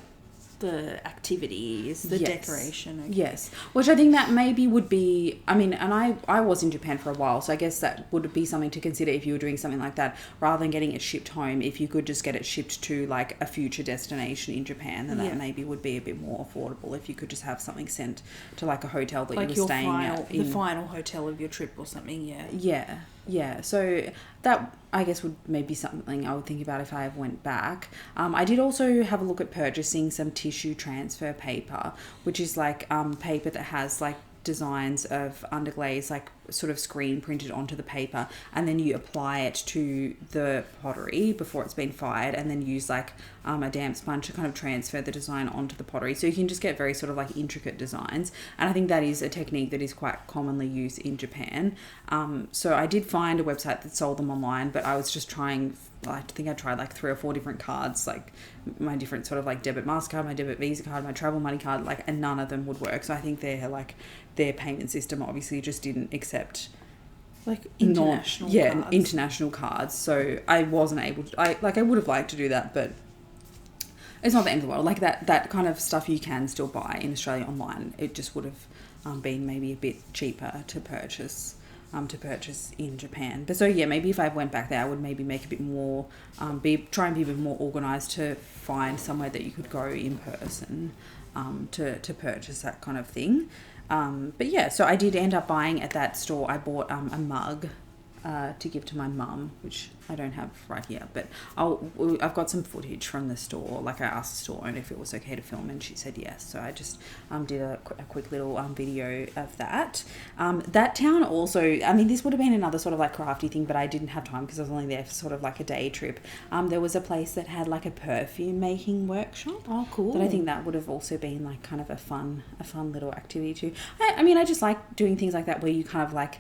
the activities, the decoration. Okay. Yes, which I think that maybe would be, I mean, and I was in Japan for a while, so I guess that would be something to consider if you were doing something like that, rather than getting it shipped home. If you could just get it shipped to like a future destination in Japan, then that maybe would be a bit more affordable if you could just have something sent to like a hotel that like you were staying at. The final hotel of your trip or something, Yeah, so that I guess would maybe something I would think about if I went back. I did also have a look at purchasing some tissue transfer paper, which is like paper that has like designs of underglaze, like sort of screen printed onto the paper, and then you apply it to the pottery before it's been fired, and then use like a damp sponge to kind of transfer the design onto the pottery, so you can just get very sort of like intricate designs. And I think that is a technique that is quite commonly used in Japan. So I did find a website that sold them online, but I was just trying, I think I tried like 3 or 4 different cards, like my different sort of like debit MasterCard, my debit Visa card, my travel money card, like, and none of them would work. So I think their payment system obviously just didn't accept like international cards. So I wasn't able to, I would have liked to do that, but it's not the end of the world. Like that kind of stuff you can still buy in Australia online. It just would have been maybe a bit cheaper to purchase in Japan. But so yeah, maybe if I went back there, I would maybe make a bit more, try and be a bit more organised to find somewhere that you could go in person to purchase that kind of thing. But yeah, so I did end up buying at that store. I bought a mug to give to my mum, which I don't have right here, but I've got some footage from the store. Like I asked the store owner if it was okay to film, and she said yes. So I just did a quick little video of that. That town also, I mean, this would have been another sort of like crafty thing, but I didn't have time because I was only there for sort of like a day trip. There was a place that had like a perfume making workshop. Oh, cool. But I think that would have also been like kind of a fun little activity too. I mean, I just like doing things like that where you kind of like,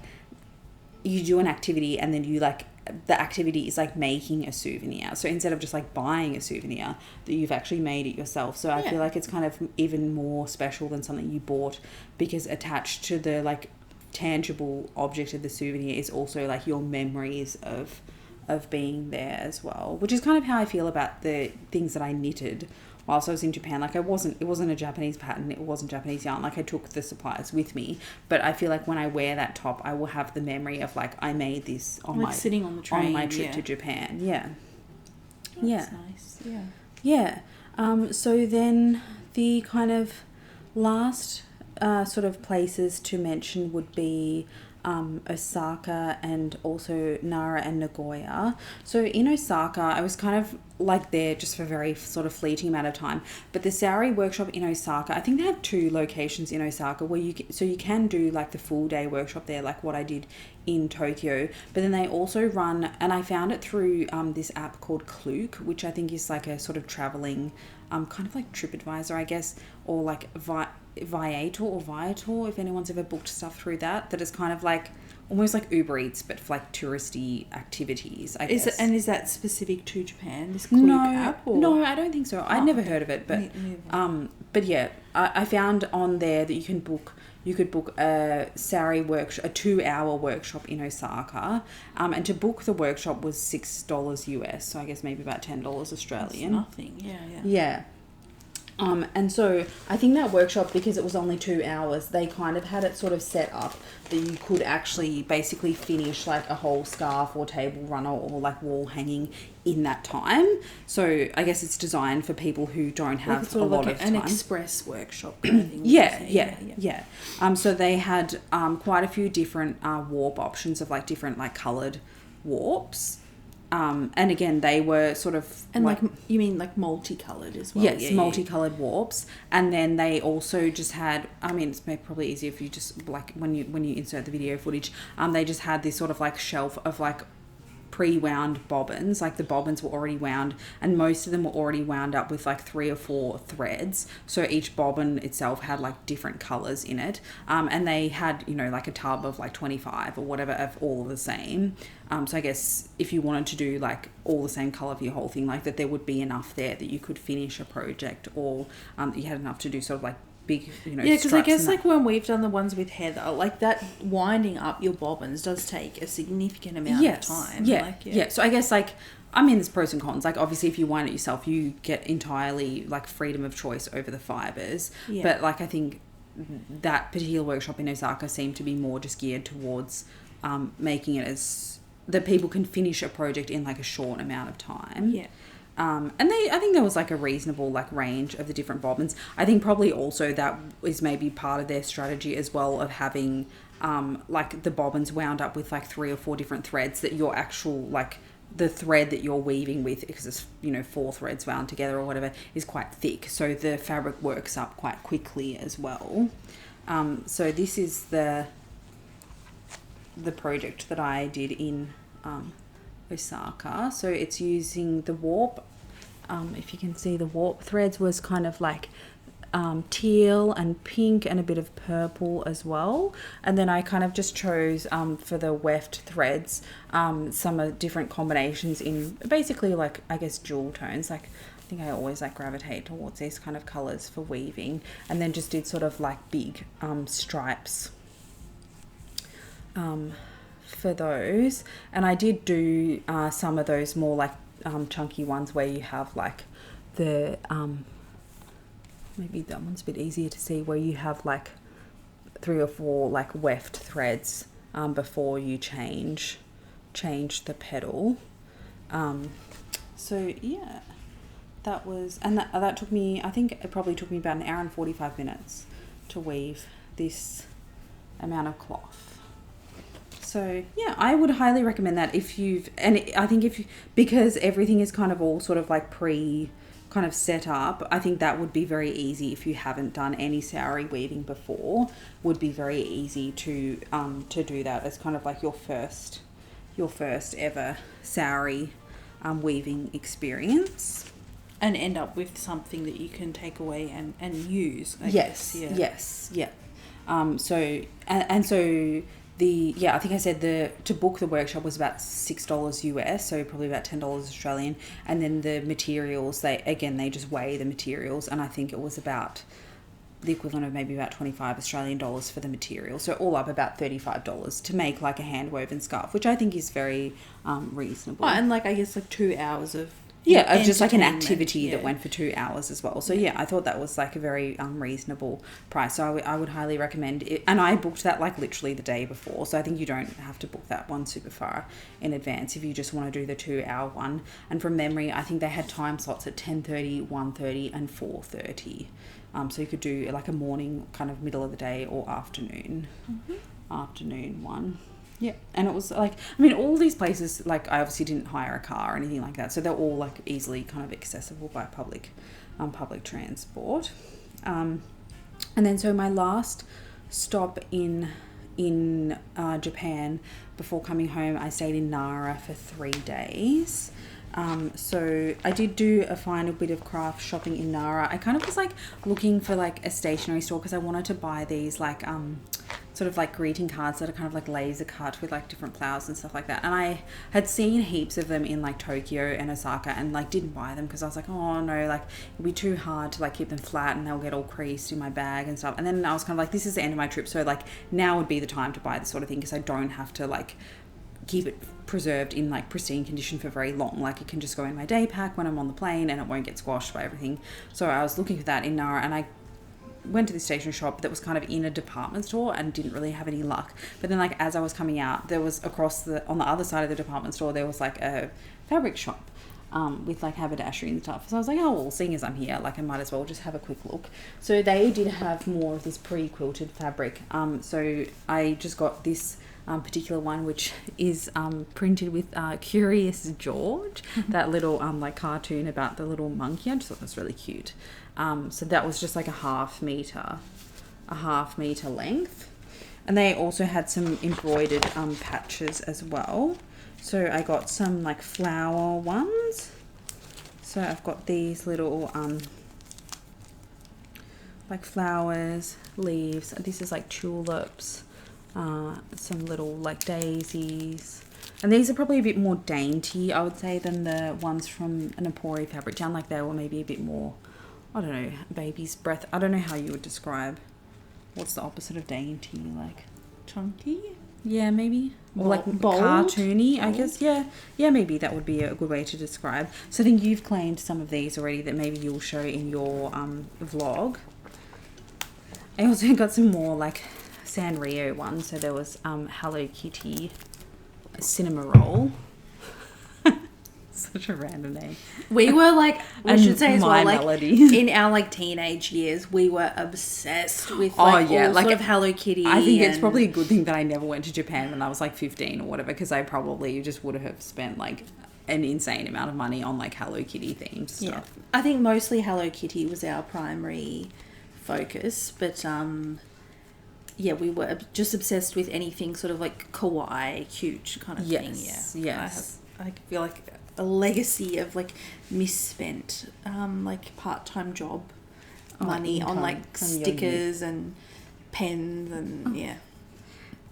you do an activity and then you like, the activity is like making a souvenir. So instead of just like buying a souvenir, that you've actually made it yourself. So I feel like it's kind of even more special than something you bought, because attached to the like tangible object of the souvenir is also like your memories of being there as well, which is kind of how I feel about the things that I knitted whilst I was in Japan. Like it wasn't a Japanese pattern, it wasn't Japanese yarn, like I took the supplies with me, but I feel like when I wear that top I will have the memory of like I made this on like sitting on the train on my trip to Japan. That's nice. So then the kind of last sort of places to mention would be Osaka and also Nara and Nagoya. So in Osaka, I was kind of like there just for a very sort of fleeting amount of time, but the sari workshop in Osaka, I think they have 2 locations in Osaka where you can do like the full day workshop there, like what I did in Tokyo, but then they also run, and I found it through this app called Klook, which I think is like a sort of traveling kind of like TripAdvisor, I guess, or like Viator, if anyone's ever booked stuff through that is kind of like almost like Uber Eats, but for like touristy activities, I guess. Is that specific to Japan, this Klook app? Or? No, I don't think so. I'd never heard of it, but yeah, I found on there that you could book a sari workshop, a 2-hour workshop in Osaka, and to book the workshop was $6 US, so I guess maybe about $10 Australian. That's nothing, Yeah. And so I think that workshop, because it was only 2 hours, they kind of had it sort of set up that you could actually basically finish like a whole scarf or table runner or like wall hanging in that time. So I guess it's designed for people who don't have a lot of time. An express workshop kind of thing. Yeah. So they had quite a few different warp options of like different like coloured warps. And again, they were sort of... And like you mean like multicoloured as well? Yes, multicoloured warps. And then they also just had... I mean, it's probably easier if you just... Like when you insert the video footage, they just had this sort of like shelf of like pre-wound bobbins. Like the bobbins were already wound, and most of them were already wound up with like 3 or 4 threads. So each bobbin itself had like different colours in it. And they had, like a tub of like 25 or whatever of all the same. So I guess if you wanted to do like all the same colour for your whole thing, like that there would be enough there that you could finish a project, or you had enough to do sort of like big, because I guess like when we've done the ones with Heather, like that winding up your bobbins does take a significant amount of time. Yeah. So I guess like, I mean, there's pros and cons. Like obviously if you wind it yourself, you get entirely like freedom of choice over the fibres. Yeah. But like I think that particular workshop in Osaka seemed to be more just geared towards making it as that people can finish a project in like a short amount of time. Yeah. And I think there was like a reasonable like range of the different bobbins. I think probably also that is maybe part of their strategy as well, of having like the bobbins wound up with like 3 or 4 different threads, that your actual like the thread that you're weaving with, because it's 4 threads wound together or whatever, is quite thick, so the fabric works up quite quickly as well. So this is the project that I did in Osaka. So it's using the warp. If you can see, the warp threads was kind of like teal and pink and a bit of purple as well. And then I kind of just chose for the weft threads some different combinations in basically like, I guess, jewel tones. Like I think I always like gravitate towards these kind of colours for weaving, and then just did sort of like big stripes for those. And I did do some of those more like chunky ones where you have like the maybe that one's a bit easier to see, where you have like 3 or 4 like weft threads before you change the pedal. So yeah, that was, and that took me, I think it probably took me about 1 hour and 45 minutes to weave this amount of cloth. So yeah, I would highly recommend that because everything is kind of all sort of like kind of set up. I think that would be very easy if you haven't done any sari weaving before. Would be very easy to do that as kind of like your first ever sari weaving experience. And end up with something that you can take away and use. I Yes. guess. Yeah. Yes. Yeah. So I think I said to book the workshop was about $6 US, so probably about $10 Australian. And then the materials, they just weigh the materials, and I think it was about the equivalent of maybe about 25 Australian dollars for the material. So all up about $35 to make like a hand woven scarf, which I think is very reasonable. Oh, and like I guess like 2 hours of just like an activity that went for 2 hours as well. So I thought that was like a very reasonable price. So I would highly recommend it. And I booked that like literally the day before. So I think you don't have to book that one super far in advance if you just want to do the 2 hour one. And from memory, I think they had time slots at 10:30, 1:30 and 4:30. So you could do like a morning, kind of middle of the day, or afternoon one. Yeah, and it was like, I mean, all these places, like I obviously didn't hire a car or anything like that, so they're all like easily kind of accessible by public transport. And then so my last stop in Japan before coming home, I stayed in Nara for 3 days. So I did do a final bit of craft shopping in Nara. I kind of was like looking for like a stationery store because I wanted to buy these like sort of like greeting cards that are kind of like laser cut with like different flowers and stuff like that. And I had seen heaps of them in like Tokyo and Osaka and like didn't buy them because I was like, oh no, like it'll be too hard to like keep them flat and they'll get all creased in my bag and stuff. And then I was kind of like, this is the end of my trip, so like now would be the time to buy this sort of thing because I don't have to like keep it preserved in like pristine condition for very long. Like it can just go in my day pack when I'm on the plane and it won't get squashed by everything. So I was looking for that in Nara, and I went to the stationery shop that was kind of in a department store and didn't really have any luck. But then like as I was coming out, there was on the other side of the department store, there was like a fabric shop with like haberdashery and stuff. So I was like, oh well, seeing as I'm here, like I might as well just have a quick look. So they did have more of this pre-quilted fabric. So I just got this particular one, which is printed with Curious George, that little like cartoon about the little monkey. I just thought that was really cute. So that was just like a half meter length, and they also had some embroidered patches as well. So I got some like flower ones. So I've got these little like flowers, leaves. This is like tulips, some little like daisies. And these are probably a bit more dainty, I would say, than the ones from Napori Fabric Town. Like they were maybe a bit more, I don't know, baby's breath. I don't know how you would describe. What's the opposite of dainty? Like chunky? Yeah, maybe. Or like bold? Cartoony, I guess. Yeah, maybe that would be a good way to describe. So I think you've claimed some of these already that maybe you'll show in your vlog. I also got some more like Sanrio ones. So there was Hello Kitty cinema roll. Such a random name. We were like, we should say as well, like Melody. in our like teenage years, we were obsessed with like all sort of Hello Kitty. I think it's probably a good thing that I never went to Japan when I was like 15 or whatever, because I probably just would have spent like an insane amount of money on like Hello Kitty themed stuff. Yeah. I think mostly Hello Kitty was our primary focus, but yeah, we were just obsessed with anything sort of like kawaii, cute kind of thing. Yeah. Yes. I feel like a legacy of like misspent like part-time job money on like stickers and pens and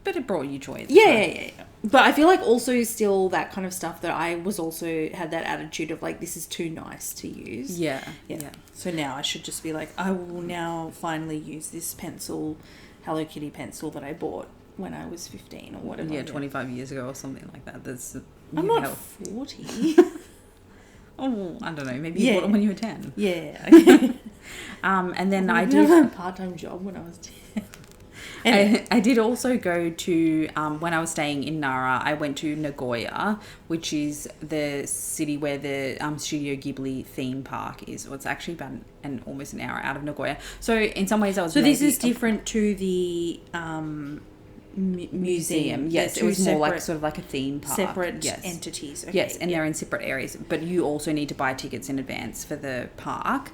but it brought you joy. Yeah. But I feel like also still that kind of stuff that I was also had that attitude of like, this is too nice to use. Yeah. So now I should just be like, I will now finally use this pencil, Hello Kitty pencil that I bought when I was 15 or whatever. Yeah, 25 years ago or something like that. I'm not 40. Oh, I don't know. Maybe you bought it when you were 10. Yeah. And then I did did a part-time job when I was 10. Anyway. I did also go to, when I was staying in Nara, I went to Nagoya, which is the city where the Studio Ghibli theme park is. Well, it's actually about almost an hour out of Nagoya. So in some ways I was... So this is different to the museum. Yes, it was more like sort of like a theme park. Separate entities. Okay. Yes, and they're in separate areas. But you also need to buy tickets in advance for the park.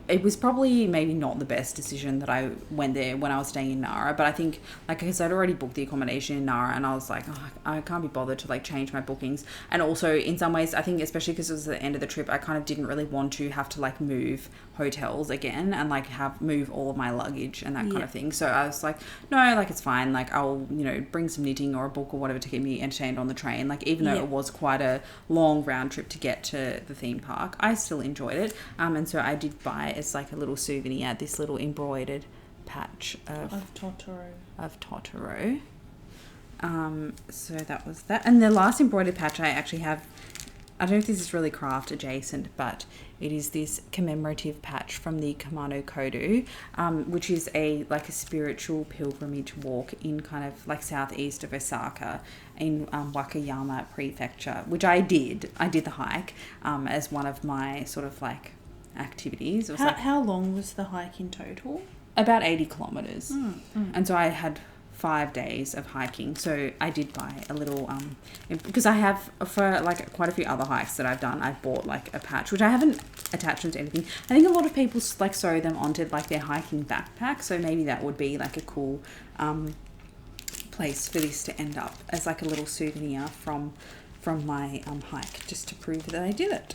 It was probably maybe not the best decision that I went there when I was staying in Nara, but I think, like, because I'd already booked the accommodation in Nara, and I was like, oh, I can't be bothered to like change my bookings. And also in some ways, I think especially because it was the end of the trip, I kind of didn't really want to have to like move hotels again and like move all of my luggage and that kind of thing. So I was like, no, like it's fine. Like I'll, bring some knitting or a book or whatever to keep me entertained on the train. Like even though it was quite a long round trip to get to the theme park, I still enjoyed it. And so I did buy as like a little souvenir this little embroidered patch of Totoro. So that was that. And the last embroidered patch I actually have, I don't know if this is really craft adjacent, but it is this commemorative patch from the Kamano Kodo, which is a spiritual pilgrimage walk in kind of like southeast of Osaka in Wakayama Prefecture, which I did. I did the hike as one of my sort of like activities. It was how long was the hike in total? About 80 kilometers. And so I had 5 days of hiking, so I did buy a little because I have, for like quite a few other hikes that I've done, I've bought like a patch which I haven't attached them to anything. I think a lot of people like sew them onto like their hiking backpack, so maybe that would be like a cool place for this to end up as like a little souvenir from my hike, just to prove that I did it.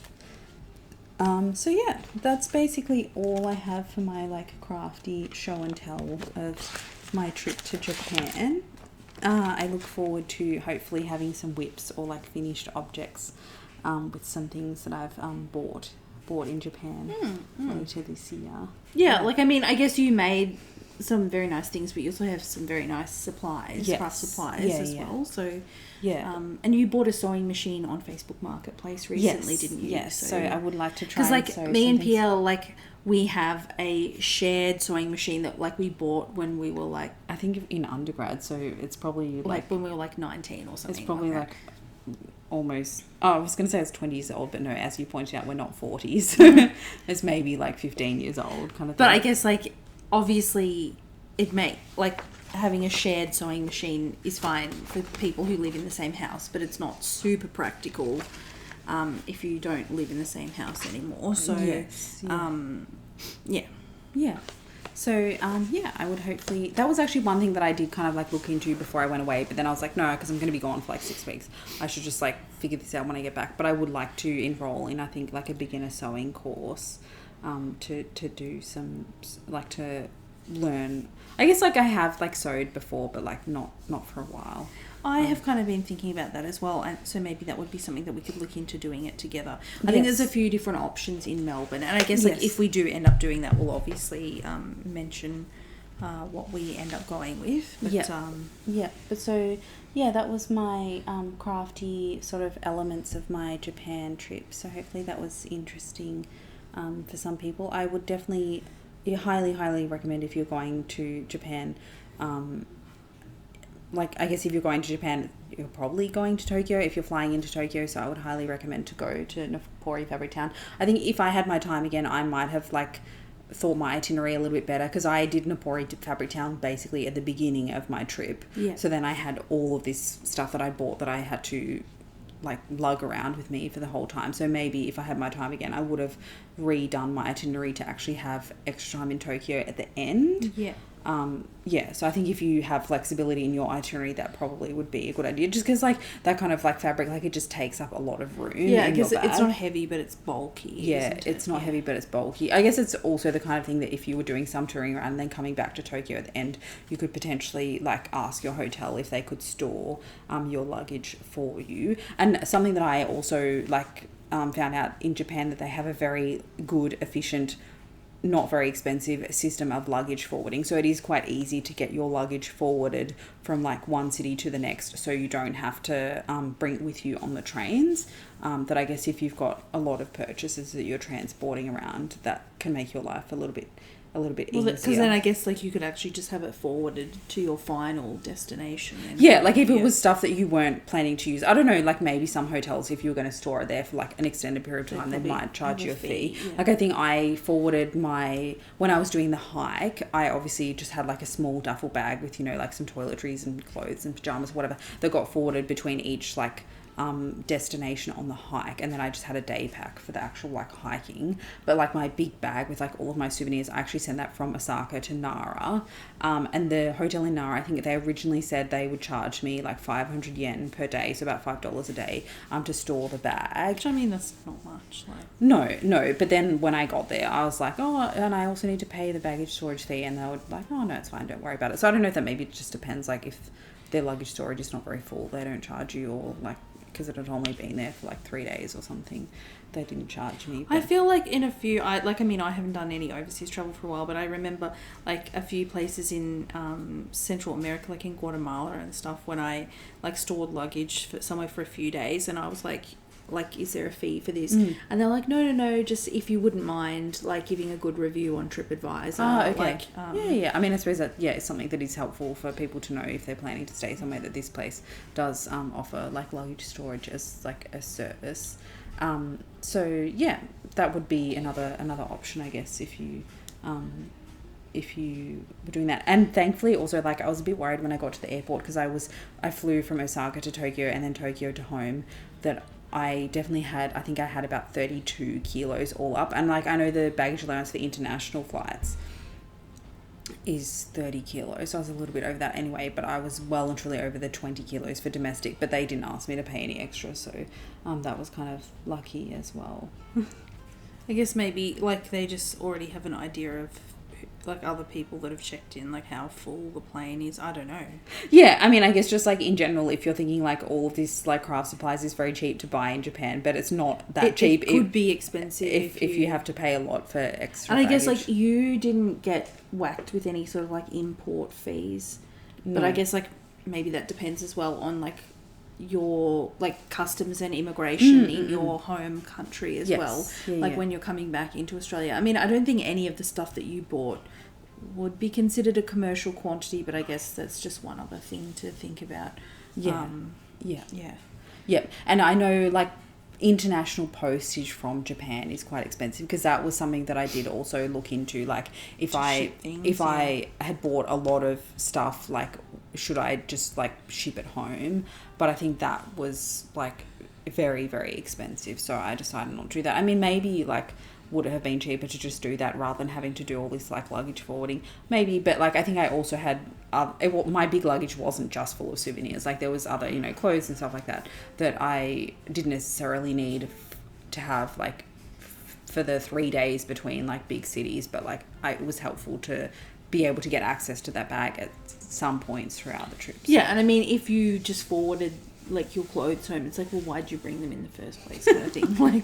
So yeah, that's basically all I have for my like crafty show and tell of my trip to Japan. I look forward to hopefully having some whips or like finished objects with some things that I've bought in Japan later this year. Yeah, like I mean, I guess you made some very nice things, but you also have some very nice supplies, craft supplies as well. So and you bought a sewing machine on Facebook Marketplace recently, didn't you? Yes. So I would like to try. Because like me and PL, like we have a shared sewing machine that like we bought when we were like, I think in undergrad. So it's probably like when we were like 19 or something. It's probably like almost. Oh, I was going to say it's 20 years old, but no, as you pointed out, we're not 40s. It's maybe like 15 years old kind of thing. But I guess like obviously having a shared sewing machine is fine for people who live in the same house, but it's not super practical if you don't live in the same house anymore. So So I would hopefully, that was actually one thing that I did kind of like look into before I went away, but then I was like, no, because I'm going to be gone for like 6 weeks, I should just like figure this out when I get back. But I would like to enroll in, I think, like a beginner sewing course to do some, like to learn. I guess like I have like sewed before, but like not for a while. I have kind of been thinking about that as well, and so maybe that would be something that we could look into doing it together. I think there's a few different options in Melbourne, and I guess like if we do end up doing that, we'll obviously mention what we end up going with. But, that was my crafty sort of elements of my Japan trip. So hopefully that was interesting for some people. I would definitely highly recommend if you're going to Japan. Like, I guess if you're going to Japan, you're probably going to Tokyo if you're flying into Tokyo, so I would highly recommend to go to Napori Fabric Town. I think if I had my time again, I might have, like, thought my itinerary a little bit better, because I did Napori to Fabric Town basically at the beginning of my trip. Yeah. So then I had all of this stuff that I bought that I had to, like, lug around with me for the whole time. So maybe if I had my time again, I would have redone my itinerary to actually have extra time in Tokyo at the end. Yeah. So I think if you have flexibility in your itinerary, that probably would be a good idea, just because like that kind of like fabric, like it just takes up a lot of room. Yeah, because it's not heavy, but it's bulky. Yeah, it's not heavy, but it's bulky. I guess it's also the kind of thing that if you were doing some touring around and then coming back to Tokyo at the end, you could potentially like ask your hotel if they could store your luggage for you. And something that I also like found out in Japan, that they have a very good, efficient, not very expensive system of luggage forwarding. So it is quite easy to get your luggage forwarded from like one city to the next, so you don't have to bring it with you on the trains. That I guess if you've got a lot of purchases that you're transporting around, that can make your life a little bit a little bit Well, easier. because then I guess like you could actually just have it forwarded to your final destination. And yeah, like if it was stuff that you weren't planning to use, I don't know, like maybe some hotels, if you were going to store it there for like an extended period of time, they might charge you a fee. Yeah. Like I think I forwarded when I was doing the hike, I obviously just had like a small duffel bag with, you know, like some toiletries and clothes and pajamas, whatever, that got forwarded between each like destination on the hike, and then I just had a day pack for the actual like hiking. But like my big bag with like all of my souvenirs, I actually sent that from Osaka to Nara, and the hotel in Nara, I think they originally said they would charge me like 500 yen per day, so about $5 a day, to store the bag. Which I mean, that's not much. Like No, but then when I got there, I was like, oh, and I also need to pay the baggage storage fee, and they were like, oh no, it's fine, don't worry about it. So I don't know if that maybe it just depends, like if their luggage storage is not very full, they don't charge you, or like because it had only been there for like 3 days or something, they didn't charge me. I feel like in a few, I haven't done any overseas travel for a while, but I remember like a few places in Central America, like in Guatemala and stuff, when I like stored luggage somewhere for a few days, and I was like, is there a fee for this? And they're like, no, just if you wouldn't mind like giving a good review on TripAdvisor. Oh, okay. Like, yeah. I mean, I suppose that, it's something that is helpful for people to know if they're planning to stay somewhere, that this place does offer like luggage storage as like a service. So yeah, that would be another option, I guess, if you were doing that. And thankfully also, like, I was a bit worried when I got to the airport, because I flew from Osaka to Tokyo and then Tokyo to home, that I definitely had about 32 kilos all up. And like, I know the baggage allowance for international flights is 30 kilos, so I was a little bit over that anyway, but I was well and truly over the 20 kilos for domestic, but they didn't ask me to pay any extra, so that was kind of lucky as well. I guess maybe like they just already have an idea of like other people that have checked in, like how full the plane is. I don't know. Yeah, I mean, I guess just like in general, if you're thinking like all of this like craft supplies is very cheap to buy in Japan, but it's not that cheap. It could be expensive if you have to pay a lot for extra. And I guess like you didn't get whacked with any sort of like import fees, but I guess like maybe that depends as well on like your like customs and immigration in your home country as well. When you're coming back into Australia. I mean, I don't think any of the stuff that you bought would be considered a commercial quantity, but I guess that's just one other thing to think about. Yeah. And I know like international postage from Japan is quite expensive, because that was something that I did also look into, like if I had bought a lot of stuff, like should I just like ship it home? But I think that was like very, very expensive, so I decided not to do that. I mean, maybe like would it have been cheaper to just do that rather than having to do all this like luggage forwarding? Maybe, but like I think I also had my big luggage wasn't just full of souvenirs. Like there was other, you know, clothes and stuff like that I didn't necessarily need to have like for the 3 days between like big cities, but like it was helpful to be able to get access to that bag at some points throughout the trip. Yeah, and I mean, if you just forwarded like your clothes home, it's like, well, why'd you bring them in the first place, kind of thing.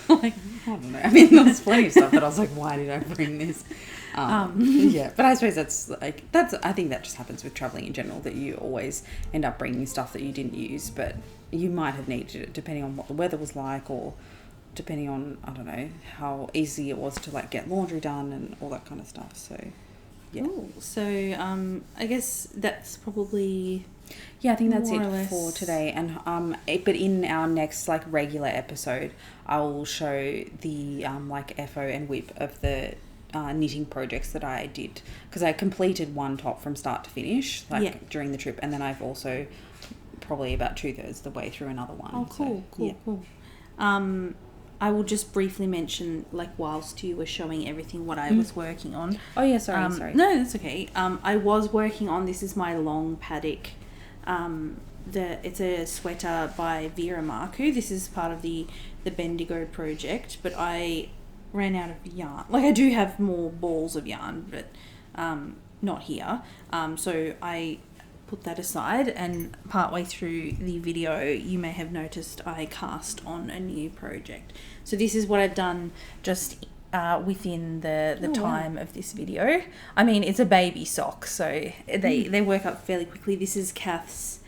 like I don't know. I mean, there's plenty of stuff that I was like, why did I bring this? Yeah, but I suppose I think that just happens with traveling in general, that you always end up bringing stuff that you didn't use, but you might have needed it depending on what the weather was like, or depending on, I don't know, how easy it was to like get laundry done and all that kind of stuff. So yeah. Cool. So I guess that's probably... Yeah, I think that's it for today. And but in our next like regular episode, I will show the like FO and WIP of the knitting projects that I did, because I completed one top from start to finish during the trip, and then I've also probably about 2/3 the way through another one. Oh, cool, so, cool. I will just briefly mention, like, whilst you were showing everything, what I was working on. Oh yeah, sorry. No, that's okay. I was working on, this is my long paddock. It's a sweater by Vera Marku. This is part of the Bendigo project, but I ran out of yarn. Like, I do have more balls of yarn, but not here. So I put that aside, and partway through the video you may have noticed I cast on a new project. So this is what I've done just within the time of this video. I mean, it's a baby sock, so they work up fairly quickly. This is Kath's,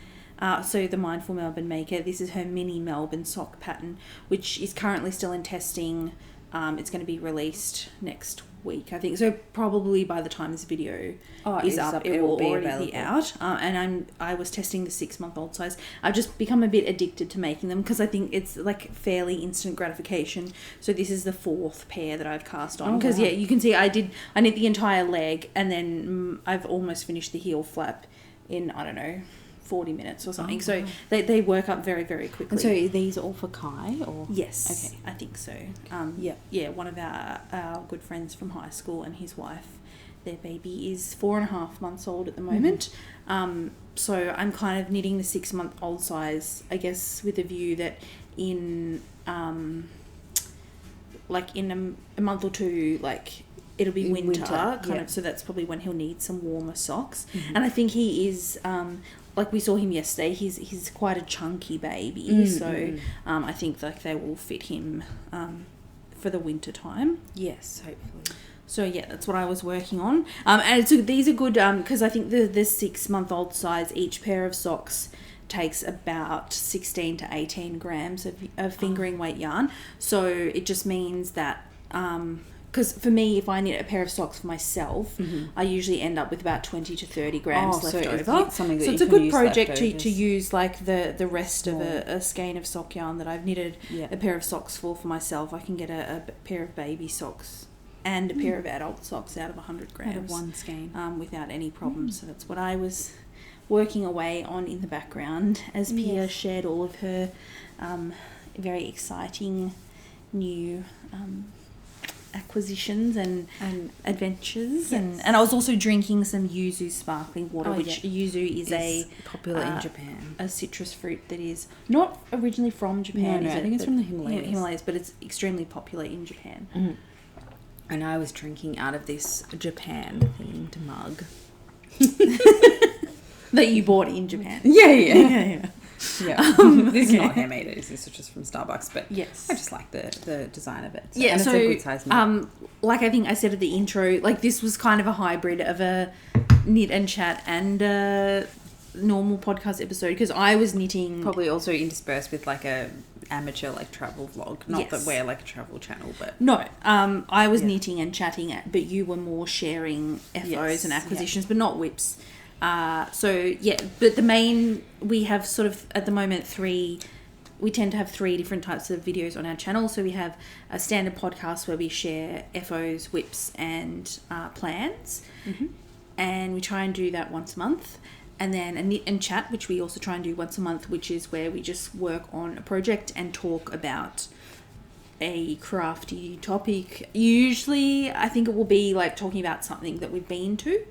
so the Mindful Melbourne maker. This is her mini Melbourne sock pattern, which is currently still in testing It's going to be released next week, I think. So probably by the time this video is up, it will already be out. And I was testing the 6-month-old size. I've just become a bit addicted to making them because I think it's like fairly instant gratification. So this is the 4th pair that I've cast on. Because you can see I knit the entire leg, and then I've almost finished the heel flap in, I don't know, 40 minutes or something. So they work up very, very quickly. And so are these all for Kai, or? Yes. Okay. I think so. One of our good friends from high school and his wife, their baby is 4.5 months old at the moment. So I'm kind of knitting the 6-month-old size, I guess, with a view that in in a month or two, like it'll be winter kind of, so that's probably when he'll need some warmer socks. And I think he is like we saw him yesterday, he's quite a chunky baby, so I think like they will fit him for the winter time. Yes, hopefully. So yeah, that's what I was working on. And these are good because I think the 6-month-old size, each pair of socks takes about 16 to 18 grams of fingering weight yarn. So it just means that because for me, if I knit a pair of socks for myself, I usually end up with about 20 to 30 grams left over. So it's a good project to use like the rest of a skein of sock yarn that I've knitted a pair of socks for myself. I can get a pair of baby socks and a pair of adult socks out of 100 grams. Out of one skein. Without any problems. So that's what I was working away on in the background as Pia shared all of her very exciting new acquisitions and adventures. And I was also drinking some yuzu sparkling water, which yuzu is popular in Japan. A citrus fruit that is not originally from Japan. No, I think it's from the Himalayas. But it's extremely popular in Japan. And I was drinking out of this Japan-themed mug. That you bought in Japan. Yeah. This is not handmade. This is just from Starbucks, but yes, I just like the design of it. So it's a good size mug. Like I think I said at the intro, like this was kind of a hybrid of a knit and chat and a normal podcast episode because I was knitting, probably also interspersed with like a amateur like travel vlog. Not that we're like a travel channel, but no. I was knitting and chatting, but you were more sharing FOs and acquisitions, but not whips. But the main, we have sort of at the moment we tend to have 3 different types of videos on our channel. So we have a standard podcast where we share FOs, whips and plans, and we try and do that once a month. And then a knit and chat, which we also try and do once a month, which is where we just work on a project and talk about a crafty topic. Usually I think it will be like talking about something that we've been to.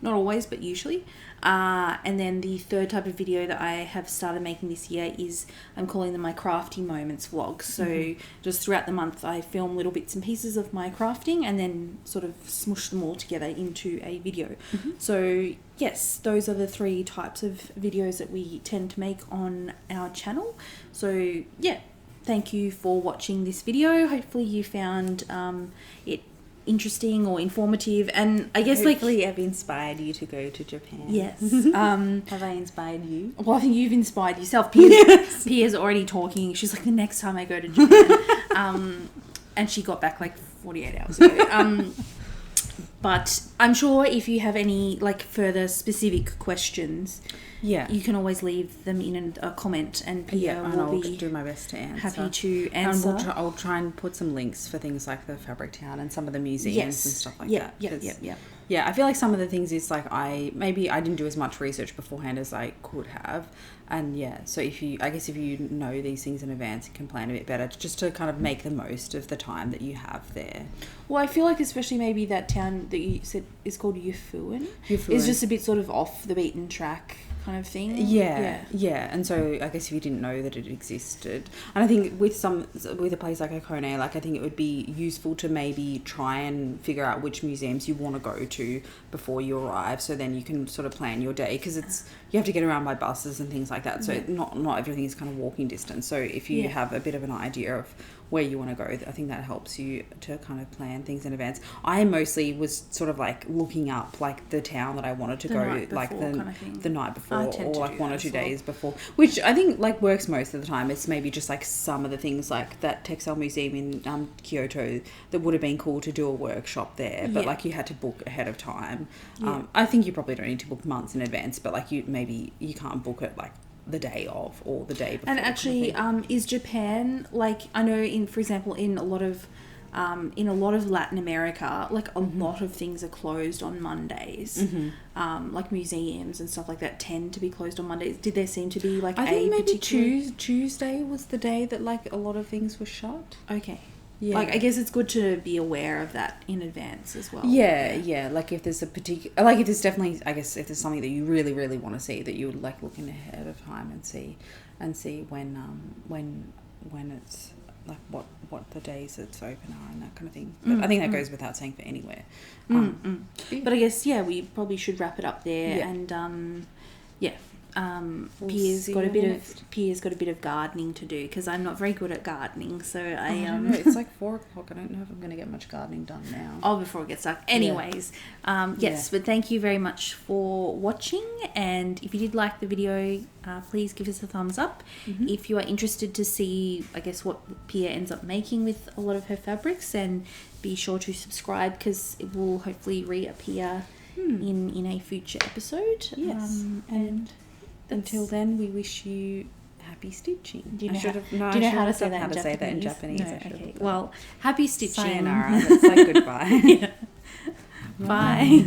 Not always, but usually. And then the third type of video that I have started making this year is, I'm calling them my crafty moments vlogs. So just throughout the month I film little bits and pieces of my crafting and then sort of smush them all together into a video. So yes, those are the 3 types of videos that we tend to make on our channel. So yeah, thank you for watching this video. Hopefully you found it interesting or informative, and I guess hopefully I've inspired you to go to Japan. Yes. Have I inspired you? Well, I think you've inspired yourself. Pia's already talking. She's like, the next time I go to Japan. And she got back like 48 hours ago. But I'm sure if you have any like further specific questions, you can always leave them in a comment, and Pia will do my best to answer. Happy to answer. And I'll try and put some links for things like the Fabric Town and some of the museums and stuff like that. Yeah, I feel like some of the things is like I didn't do as much research beforehand as I could have. And so if you know these things in advance, you can plan a bit better just to kind of make the most of the time that you have there. Well, I feel like especially maybe that town that you said is called Yufuin. Is just a bit sort of off the beaten track kind of thing. Yeah. And so I guess if you didn't know that it existed, and I think with a place like Hakone, like I think it would be useful to maybe try and figure out which museums you want to go to before you arrive, so then you can sort of plan your day, because you have to get around by buses and things like that, so not everything is kind of walking distance. So if you have a bit of an idea of where you want to go, I think that helps you to kind of plan things in advance. I mostly was sort of like looking up like the town that I wanted to go, like the night before, tend to like do 1 that or 2 as well. days before, which I think like works most of the time. It's maybe just like some of the things like that textile museum in Kyoto that would have been cool to do a workshop there, but Yeah. like you had to book ahead of time. Yeah. I think you probably don't need to book months in advance, but like you can't book it like the day of or the day before. And actually, is Japan, like, I know for example, in a lot of Latin America, like a lot of things are closed on Mondays. Like museums and stuff like that tend to be closed on Mondays. Did there seem to be like I think maybe particular... Tuesday was the day that like a lot of things were shut. Okay. Yeah. Like, I guess it's good to be aware of that in advance as well. Yeah. Like if there's a particular, like if there's definitely, I guess if there's something that you really, really want to see, that you would like looking ahead of time and see when it's like what the days it's open are and that kind of thing. But I think that goes without saying for anywhere. But I guess, yeah, we probably should wrap it up there. Yeah. And We'll Pierre's see got a you bit next. of Pierre's got a bit of gardening to do because I'm not very good at gardening. So I don't know, it's like 4:00. I don't know if I'm going to get much gardening done now. before it gets dark. Anyways, yes, but thank you very much for watching. And if you did like the video, please give us a thumbs up. If you are interested to see, I guess, what Pierre ends up making with a lot of her fabrics, then be sure to subscribe because it will hopefully reappear in a future episode. Yes. And Until then, we wish you happy stitching. Do you know, I how to should have say said that how in to Japanese? say that in Japanese. No, I should have okay. done. Well, happy stitching. Sayonara. That's like goodbye. Bye.